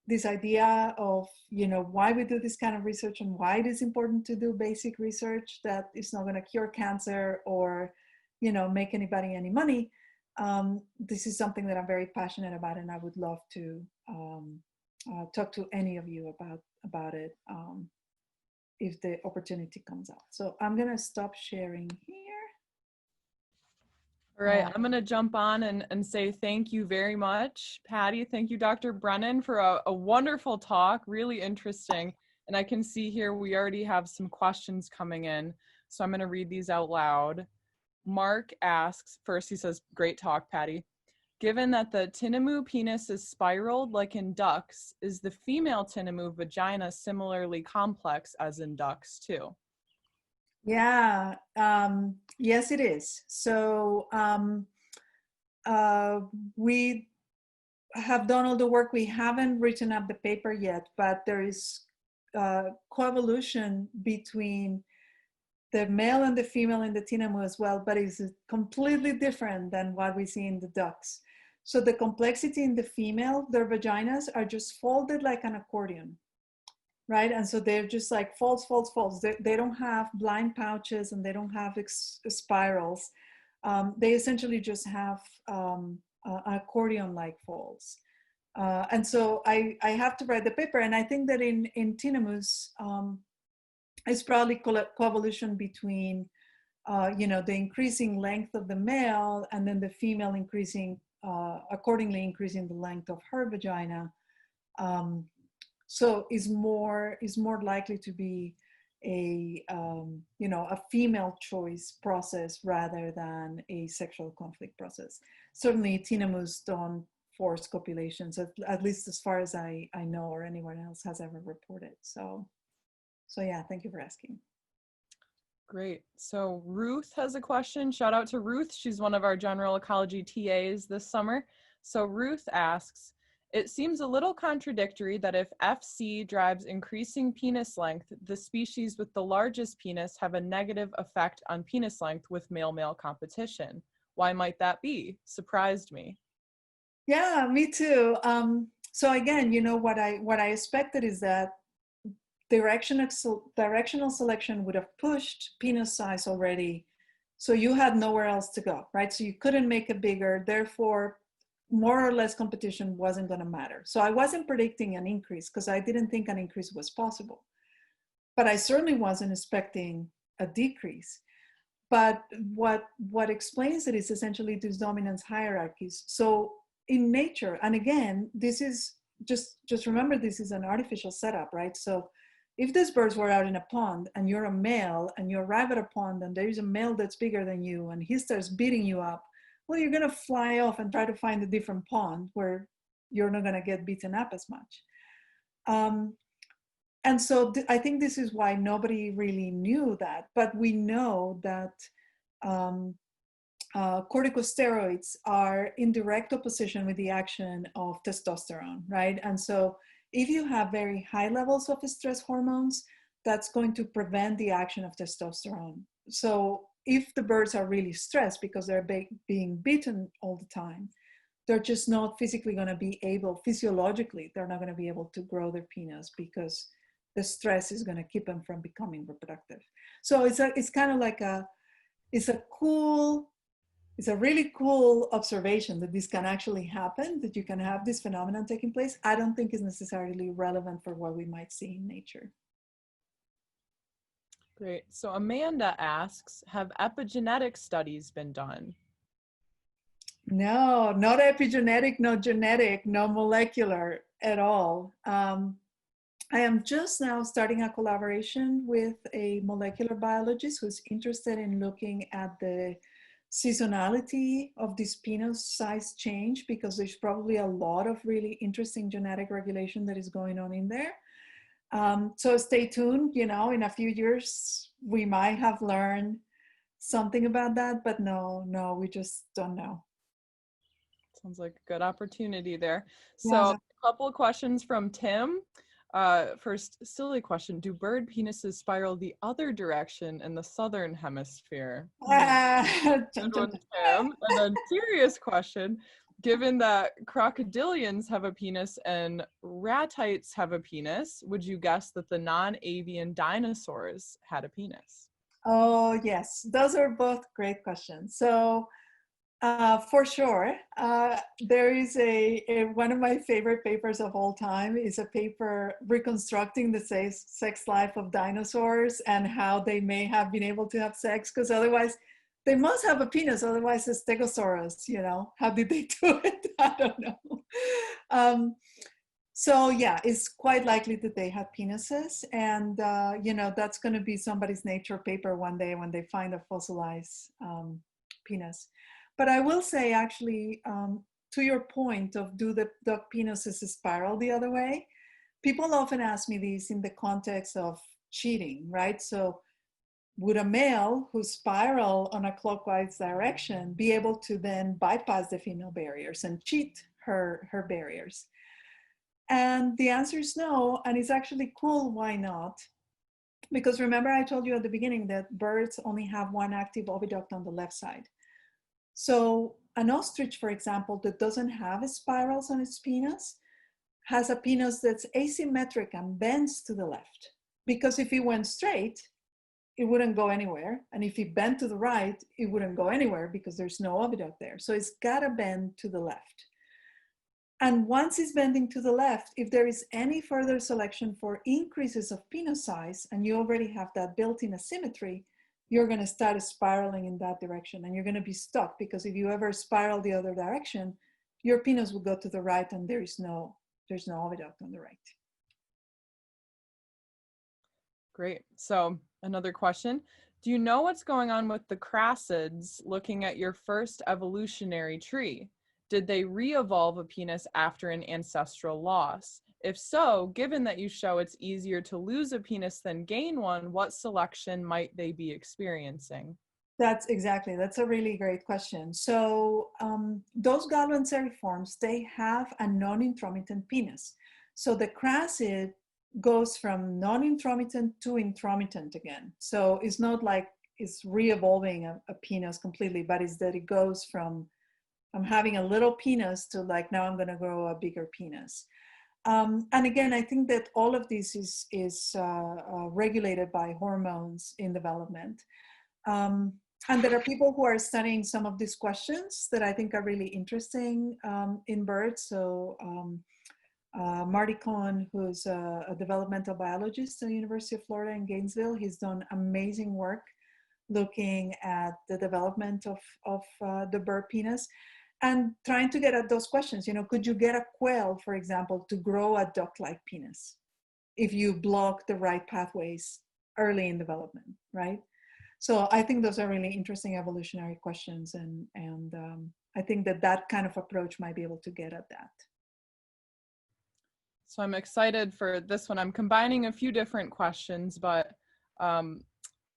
S3: this idea of, you know, why we do this kind of research and why it is important to do basic research that is not going to cure cancer or, you know, make anybody any money. This is something that I'm very passionate about, and I would love to talk to any of you about it if the opportunity comes up. So I'm going to stop sharing here.
S4: All right, I'm going to jump on and say thank you very much, Patty. Thank you, Dr. Brennan, for a wonderful talk, really interesting. And I can see here we already have some questions coming in, so I'm going to read these out loud. Mark asks, first he says, great talk, Patty. Given that the tinamou penis is spiraled like in ducks, is the female tinamou vagina similarly complex as in ducks too?
S3: Yeah, yes, it is. So we have done all the work. We haven't written up the paper yet, but there is coevolution between the male and the female in the tinamou as well, but it's completely different than what we see in the ducks. So the complexity in the female, their vaginas are just folded like an accordion. Right, and so they're just like folds, folds, folds. They don't have blind pouches and they don't have spirals. They essentially just have accordion-like folds. And so I have to write the paper, and I think that in tinamous, it's probably coevolution between, you know, the increasing length of the male and then the female increasing, accordingly increasing the length of her vagina. So is more likely to be a you know, a female choice process rather than a sexual conflict process. Certainly, tinamous don't force copulations, at least as far as I know, or anyone else has ever reported. So yeah, thank you for asking.
S4: Great. So Ruth has a question. Shout out to Ruth. She's one of our general ecology TAs this summer. So Ruth asks, it seems a little contradictory that if FC drives increasing penis length, the species with the largest penis have a negative effect on penis length with male-male competition. Why might that be? Surprised me.
S3: Yeah, me too. So again, you know, what I expected is that directional selection would have pushed penis size already, so you had nowhere else to go, right? So you couldn't make it bigger, therefore more or less competition wasn't going to matter. So I wasn't predicting an increase because I didn't think an increase was possible, but I certainly wasn't expecting a decrease. But what explains it is essentially these dominance hierarchies. So in nature, and again, this is just remember, this is an artificial setup, right? So if these birds were out in a pond and you're a male and you arrive at a pond and there's a male that's bigger than you and he starts beating you up, well, you're going to fly off and try to find a different pond where you're not going to get beaten up as much. And so I think this is why nobody really knew that, but we know that corticosteroids are in direct opposition with the action of testosterone, right? And so if you have very high levels of stress hormones, that's going to prevent the action of testosterone. So if the birds are really stressed because they're being beaten all the time, they're just not physically going to be able, physiologically, they're not going to be able to grow their penis because the stress is going to keep them from becoming reproductive. So it's kind of like it's a really cool observation that this can actually happen, that you can have this phenomenon taking place. I don't think is necessarily relevant for what we might see in nature.
S4: Great. So Amanda asks, have epigenetic studies been done?
S3: No, not epigenetic, no genetic, no molecular at all. I am just now starting a collaboration with a molecular biologist who's interested in looking at the seasonality of this penis size change, because there's probably a lot of really interesting genetic regulation that is going on in there. So stay tuned, you know, in a few years, we might have learned something about that, but no, we just don't know.
S4: Sounds like a good opportunity there. So
S3: Yeah.
S4: a couple of questions from Tim. First, silly question. Do bird penises spiral the other direction in the southern hemisphere? Good one, Tim. And then serious question. given that crocodilians have a penis and ratites have a penis, would you guess that the non-avian dinosaurs had a penis?
S3: Oh, yes. Those are both great questions. So for sure, there is one of my favorite papers of all time is a paper reconstructing the sex life of dinosaurs and how they may have been able to have sex, because otherwise they must have a penis, otherwise the Stegosaurus, how did they do it? I don't know. So yeah, it's quite likely that they had penises, and that's going to be somebody's Nature paper one day when they find a fossilized penis. But I will say, actually, to your point of do the duck penises spiral the other way, people often ask me this in the context of cheating, right? So would a male who spiral on a clockwise direction be able to then bypass the female barriers and cheat her barriers? And the answer is no, and it's actually cool, why not? Because remember I told you at the beginning that birds only have one active oviduct on the left side. So an ostrich, for example, that doesn't have spirals on its penis has a penis that's asymmetric and bends to the left. Because if it went straight, it wouldn't go anywhere. And if it bent to the right, it wouldn't go anywhere because there's no oviduct there. So it's gotta bend to the left. And once it's bending to the left, if there is any further selection for increases of penis size, and you already have that built-in asymmetry, you're going to start spiraling in that direction, and you're going to be stuck, because if you ever spiral the other direction, your penis will go to the right, and there's no oviduct on the right.
S4: Great. So another question. Do you know what's going on with the crassids looking at your first evolutionary tree? Did they re-evolve a penis after an ancestral loss? If so, given that you show it's easier to lose a penis than gain one, what selection might they be experiencing?
S3: That's a really great question. So those galvaniforms, they have a non-intromittent penis. So the crassid goes from non-intromittent to intromittent again. So it's not like it's re-evolving a penis completely, but it's that it goes from I'm having a little penis to like, now I'm going to grow a bigger penis. And again, I think that all of this is regulated by hormones in development. And there are people who are studying some of these questions that I think are really interesting in birds. So Marty Cohen, who's a developmental biologist at the University of Florida in Gainesville, he's done amazing work looking at the development of the bird penis. And trying to get at those questions, could you get a quail, for example, to grow a duck-like penis if you block the right pathways early in development, right? So I think those are really interesting evolutionary questions, and I think that kind of approach might be able to get at that.
S4: So I'm excited for this one. I'm combining a few different questions, but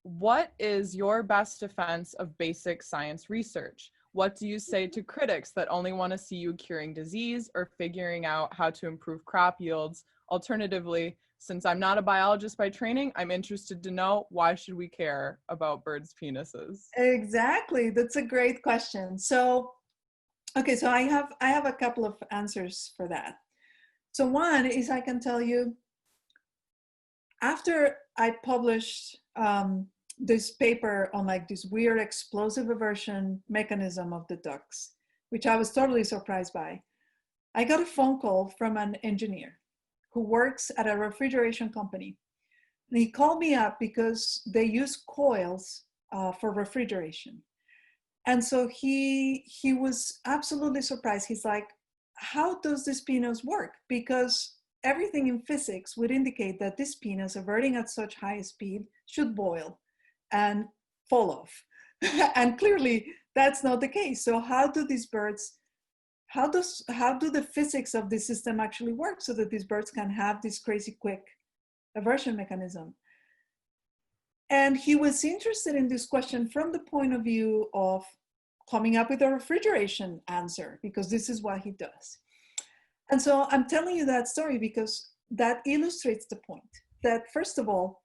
S4: what is your best defense of basic science research? What do you say to critics that only want to see you curing disease or figuring out how to improve crop yields? Alternatively, since I'm not a biologist by training, I'm interested to know, why should we care about birds' penises?
S3: Exactly. That's a great question. So, okay, so I have a couple of answers for that. So one is, I can tell you, after I published this paper on like this weird explosive aversion mechanism of the ducks, which I was totally surprised by, I got a phone call from an engineer who works at a refrigeration company. And he called me up because they use coils for refrigeration. And so he was absolutely surprised. He's like, how does this penis work? Because everything in physics would indicate that this penis, averting at such high speed, should boil and fall off. And clearly that's not the case. So how do these birds, how do the physics of the system actually work so that these birds can have this crazy quick aversion mechanism? And he was interested in this question from the point of view of coming up with a refrigeration answer, because this is what he does. And so I'm telling you that story because that illustrates the point that, first of all,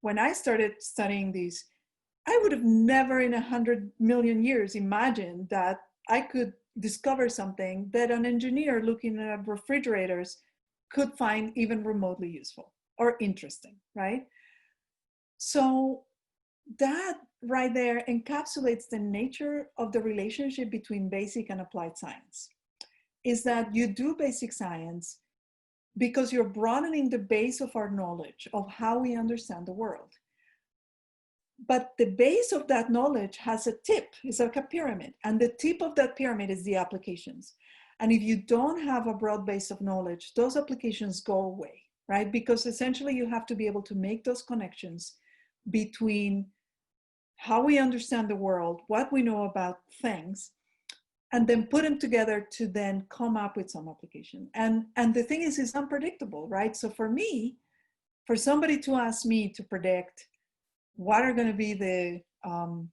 S3: when I started studying these, I would have never in 100 million years imagined that I could discover something that an engineer looking at refrigerators could find even remotely useful or interesting, right? So that right there encapsulates the nature of the relationship between basic and applied science, is that you do basic science because you're broadening the base of our knowledge of how we understand the world. But the base of that knowledge has a tip, it's like a pyramid, and the tip of that pyramid is the applications. And if you don't have a broad base of knowledge, those applications go away, right? Because essentially you have to be able to make those connections between how we understand the world, what we know about things, and then put them together to then come up with some application. And the thing is, it's unpredictable, right? So for me, for somebody to ask me to predict what are going to be the kind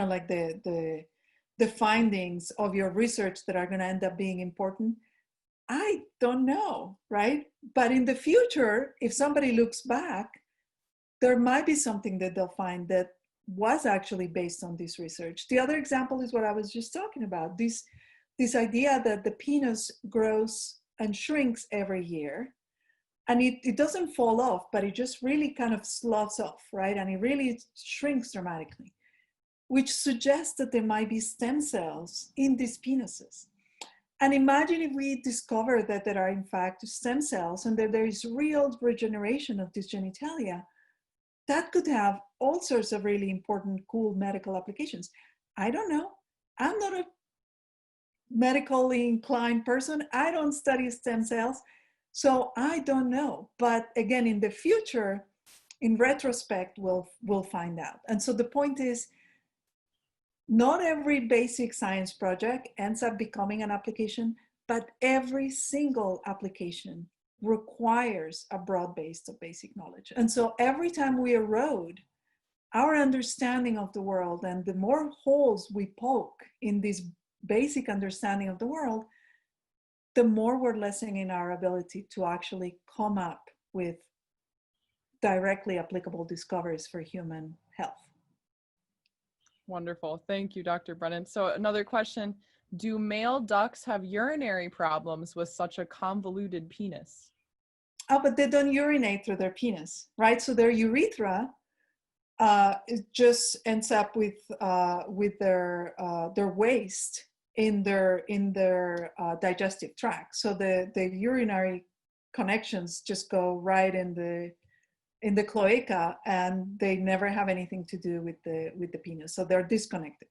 S3: of like the findings of your research that are going to end up being important, I don't know, right? But in the future, if somebody looks back, there might be something that they'll find that was actually based on this research. The other example is what I was just talking about, this idea that the penis grows and shrinks every year. And it doesn't fall off, but it just really kind of sloughs off, right? And it really shrinks dramatically, which suggests that there might be stem cells in these penises. And imagine if we discover that there are in fact stem cells and that there is real regeneration of this genitalia. That could have all sorts of really important, cool medical applications. I don't know. I'm not a medically inclined person. I don't study stem cells. So I don't know. But again, in the future, in retrospect, we'll find out. And so the point is, not every basic science project ends up becoming an application, but every single application requires a broad base of basic knowledge. And so every time we erode our understanding of the world, and the more holes we poke in this basic understanding of the world, the more we're lessening our ability to actually come up with directly applicable discoveries for human health.
S4: Wonderful. Thank you, Dr. Brennan. So another question, do male ducks have urinary problems with such a convoluted penis?
S3: Oh, but they don't urinate through their penis, right? So their urethra it just ends up with their waste in their digestive tract. So the urinary connections just go right in the cloaca, and they never have anything to do with the penis. So they're disconnected.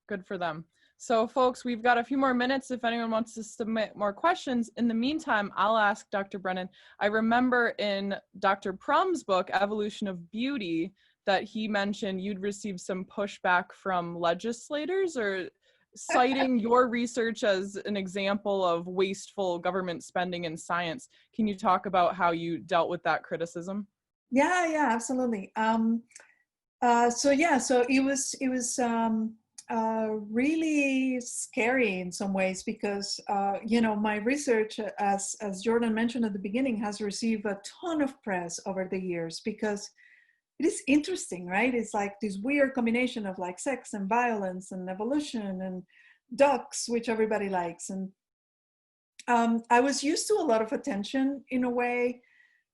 S4: Good for them. So folks, we've got a few more minutes if anyone wants to submit more questions. In the meantime, I'll ask Dr. Brennan. I remember in Dr. Prum's book, Evolution of Beauty, that he mentioned you'd received some pushback from legislators or citing your research as an example of wasteful government spending in science. Can you talk about how you dealt with that criticism?
S3: Yeah, absolutely. So it was really scary in some ways because my research, as Jordan mentioned at the beginning, has received a ton of press over the years because it is interesting, right? It's like this weird combination of like sex and violence and evolution and ducks, which everybody likes. And I was used to a lot of attention in a way,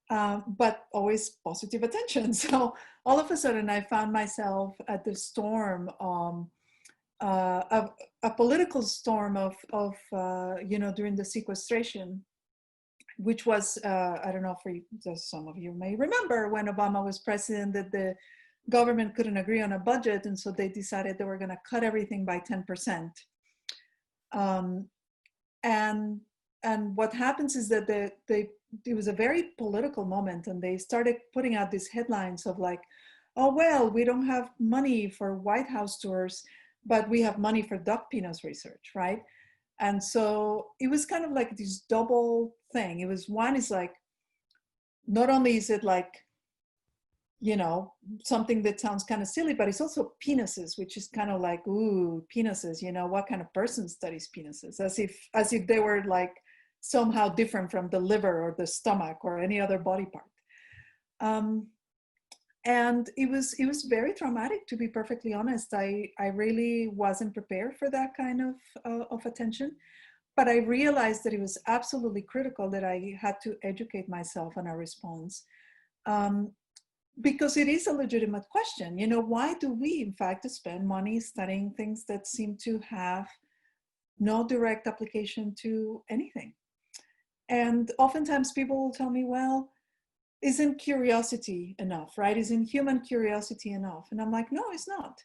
S3: but always positive attention. So all of a sudden I found myself at the storm, a political storm of during the sequestration, which was, I don't know if some of you may remember when Obama was president, that the government couldn't agree on a budget. And so they decided they were going to cut everything by 10%. And what happens is that it was a very political moment, and they started putting out these headlines of like, oh, well, we don't have money for White House tours, but we have money for duck penis research, right? And so it was kind of like this double thing. It was, one is like, not only is it like, something that sounds kind of silly, but it's also penises, which is kind of like, ooh, penises, what kind of person studies penises? As if they were like somehow different from the liver or the stomach or any other body part. And it was very traumatic, to be perfectly honest. I really wasn't prepared for that kind of attention. But I realized that it was absolutely critical that I had to educate myself on a response. Because it is a legitimate question. You know, why do we, in fact, spend money studying things that seem to have no direct application to anything? And oftentimes people will tell me, well, isn't curiosity enough, right? Isn't human curiosity enough? And I'm like, no, it's not.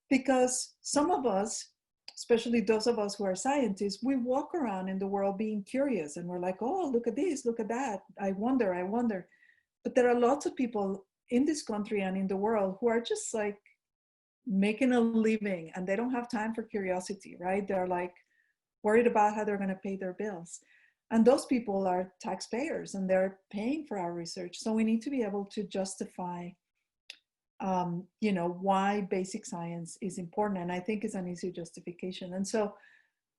S3: Because some of us, especially those of us who are scientists, we walk around in the world being curious and we're like, oh, look at this, look at that. I wonder, I wonder. But there are lots of people in this country and in the world who are just like making a living and they don't have time for curiosity, right? They're like worried about how they're going to pay their bills. And those people are taxpayers and they're paying for our research. So we need to be able to justify, you know, why basic science is important. And I think it's an easy justification. And so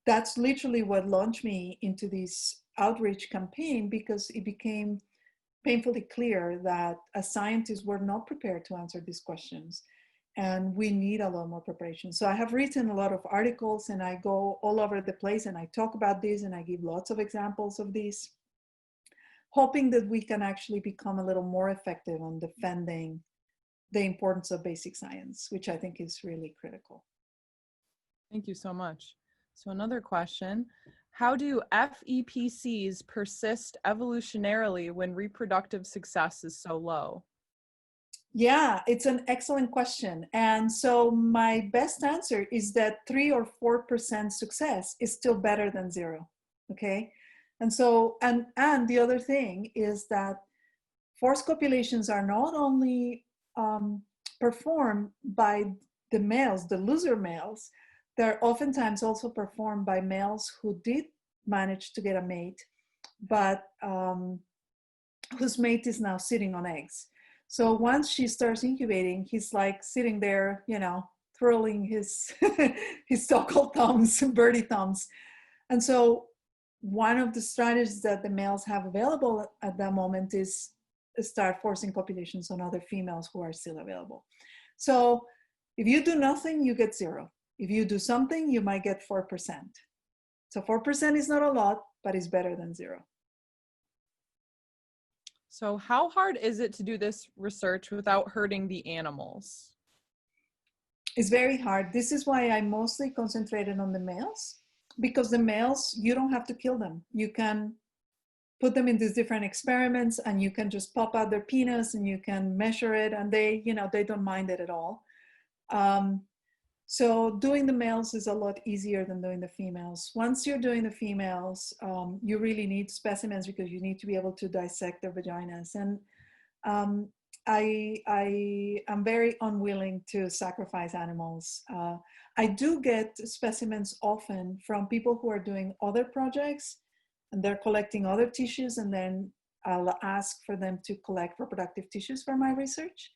S3: that's literally what launched me into this outreach campaign, because it became painfully clear that as scientists, we're not prepared to answer these questions. And we need a lot more preparation. So I have written a lot of articles and I go all over the place and I talk about this and I give lots of examples of this, hoping that we can actually become a little more effective on defending the importance of basic science, which I think is really critical.
S4: Thank you so much. So another question, how do FEPCs persist evolutionarily when reproductive success is so low?
S3: Yeah, it's an excellent question. And so my best answer is that 3 or 4% success is still better than 0. Okay. And so, and the other thing is that forced copulations are not only performed by the males, the loser males, they're oftentimes also performed by males who did manage to get a mate, but whose mate is now sitting on eggs. So once she starts incubating, he's like sitting there, you know, twirling his his so-called thumbs, birdie thumbs. And so one of the strategies that the males have available at that moment is start forcing copulations on other females who are still available. So if you do nothing, you get 0. If you do something, you might get 4%. So 4% is not a lot, but it's better than 0.
S4: So how hard is it to do this research without hurting the animals?
S3: It's very hard. This is why I mostly concentrated on the males, because the males, you don't have to kill them. You can put them in these different experiments and you can just pop out their penis and you can measure it and they, you know, they don't mind it at all. So doing the males is a lot easier than doing the females. Once you're doing the females, you really need specimens because you need to be able to dissect their vaginas. And I am very unwilling to sacrifice animals. I do get specimens often from people who are doing other projects and they're collecting other tissues, and then I'll ask for them to collect reproductive tissues for my research.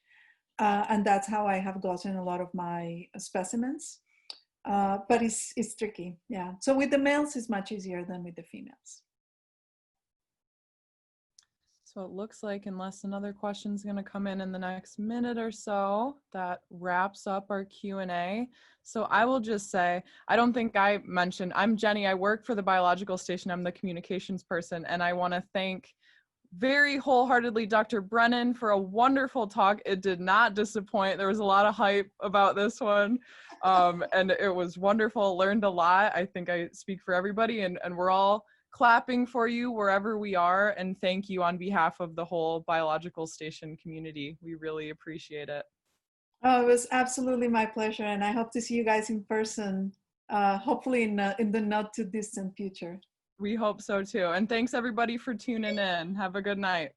S3: And that's how I have gotten a lot of my specimens. But it's tricky, yeah. So with the males, it's much easier than with the females.
S4: So it looks like, unless another question is going to come in the next minute or so, that wraps up our Q&A. So I will just say, I don't think I mentioned, I'm Jenny. I work for the biological station. I'm the communications person. And I want to thank very wholeheartedly Dr. Brennan for a wonderful talk. It did not disappoint. There was a lot of hype about this one. And it was wonderful. Learned a lot. I think I speak for everybody, and we're all clapping for you wherever we are. And thank you on behalf of the whole biological station community. We really appreciate it.
S3: Oh, it was absolutely my pleasure. And I hope to see you guys in person, hopefully in the not too distant future.
S4: We hope so too. And thanks everybody for tuning in. Have a good night.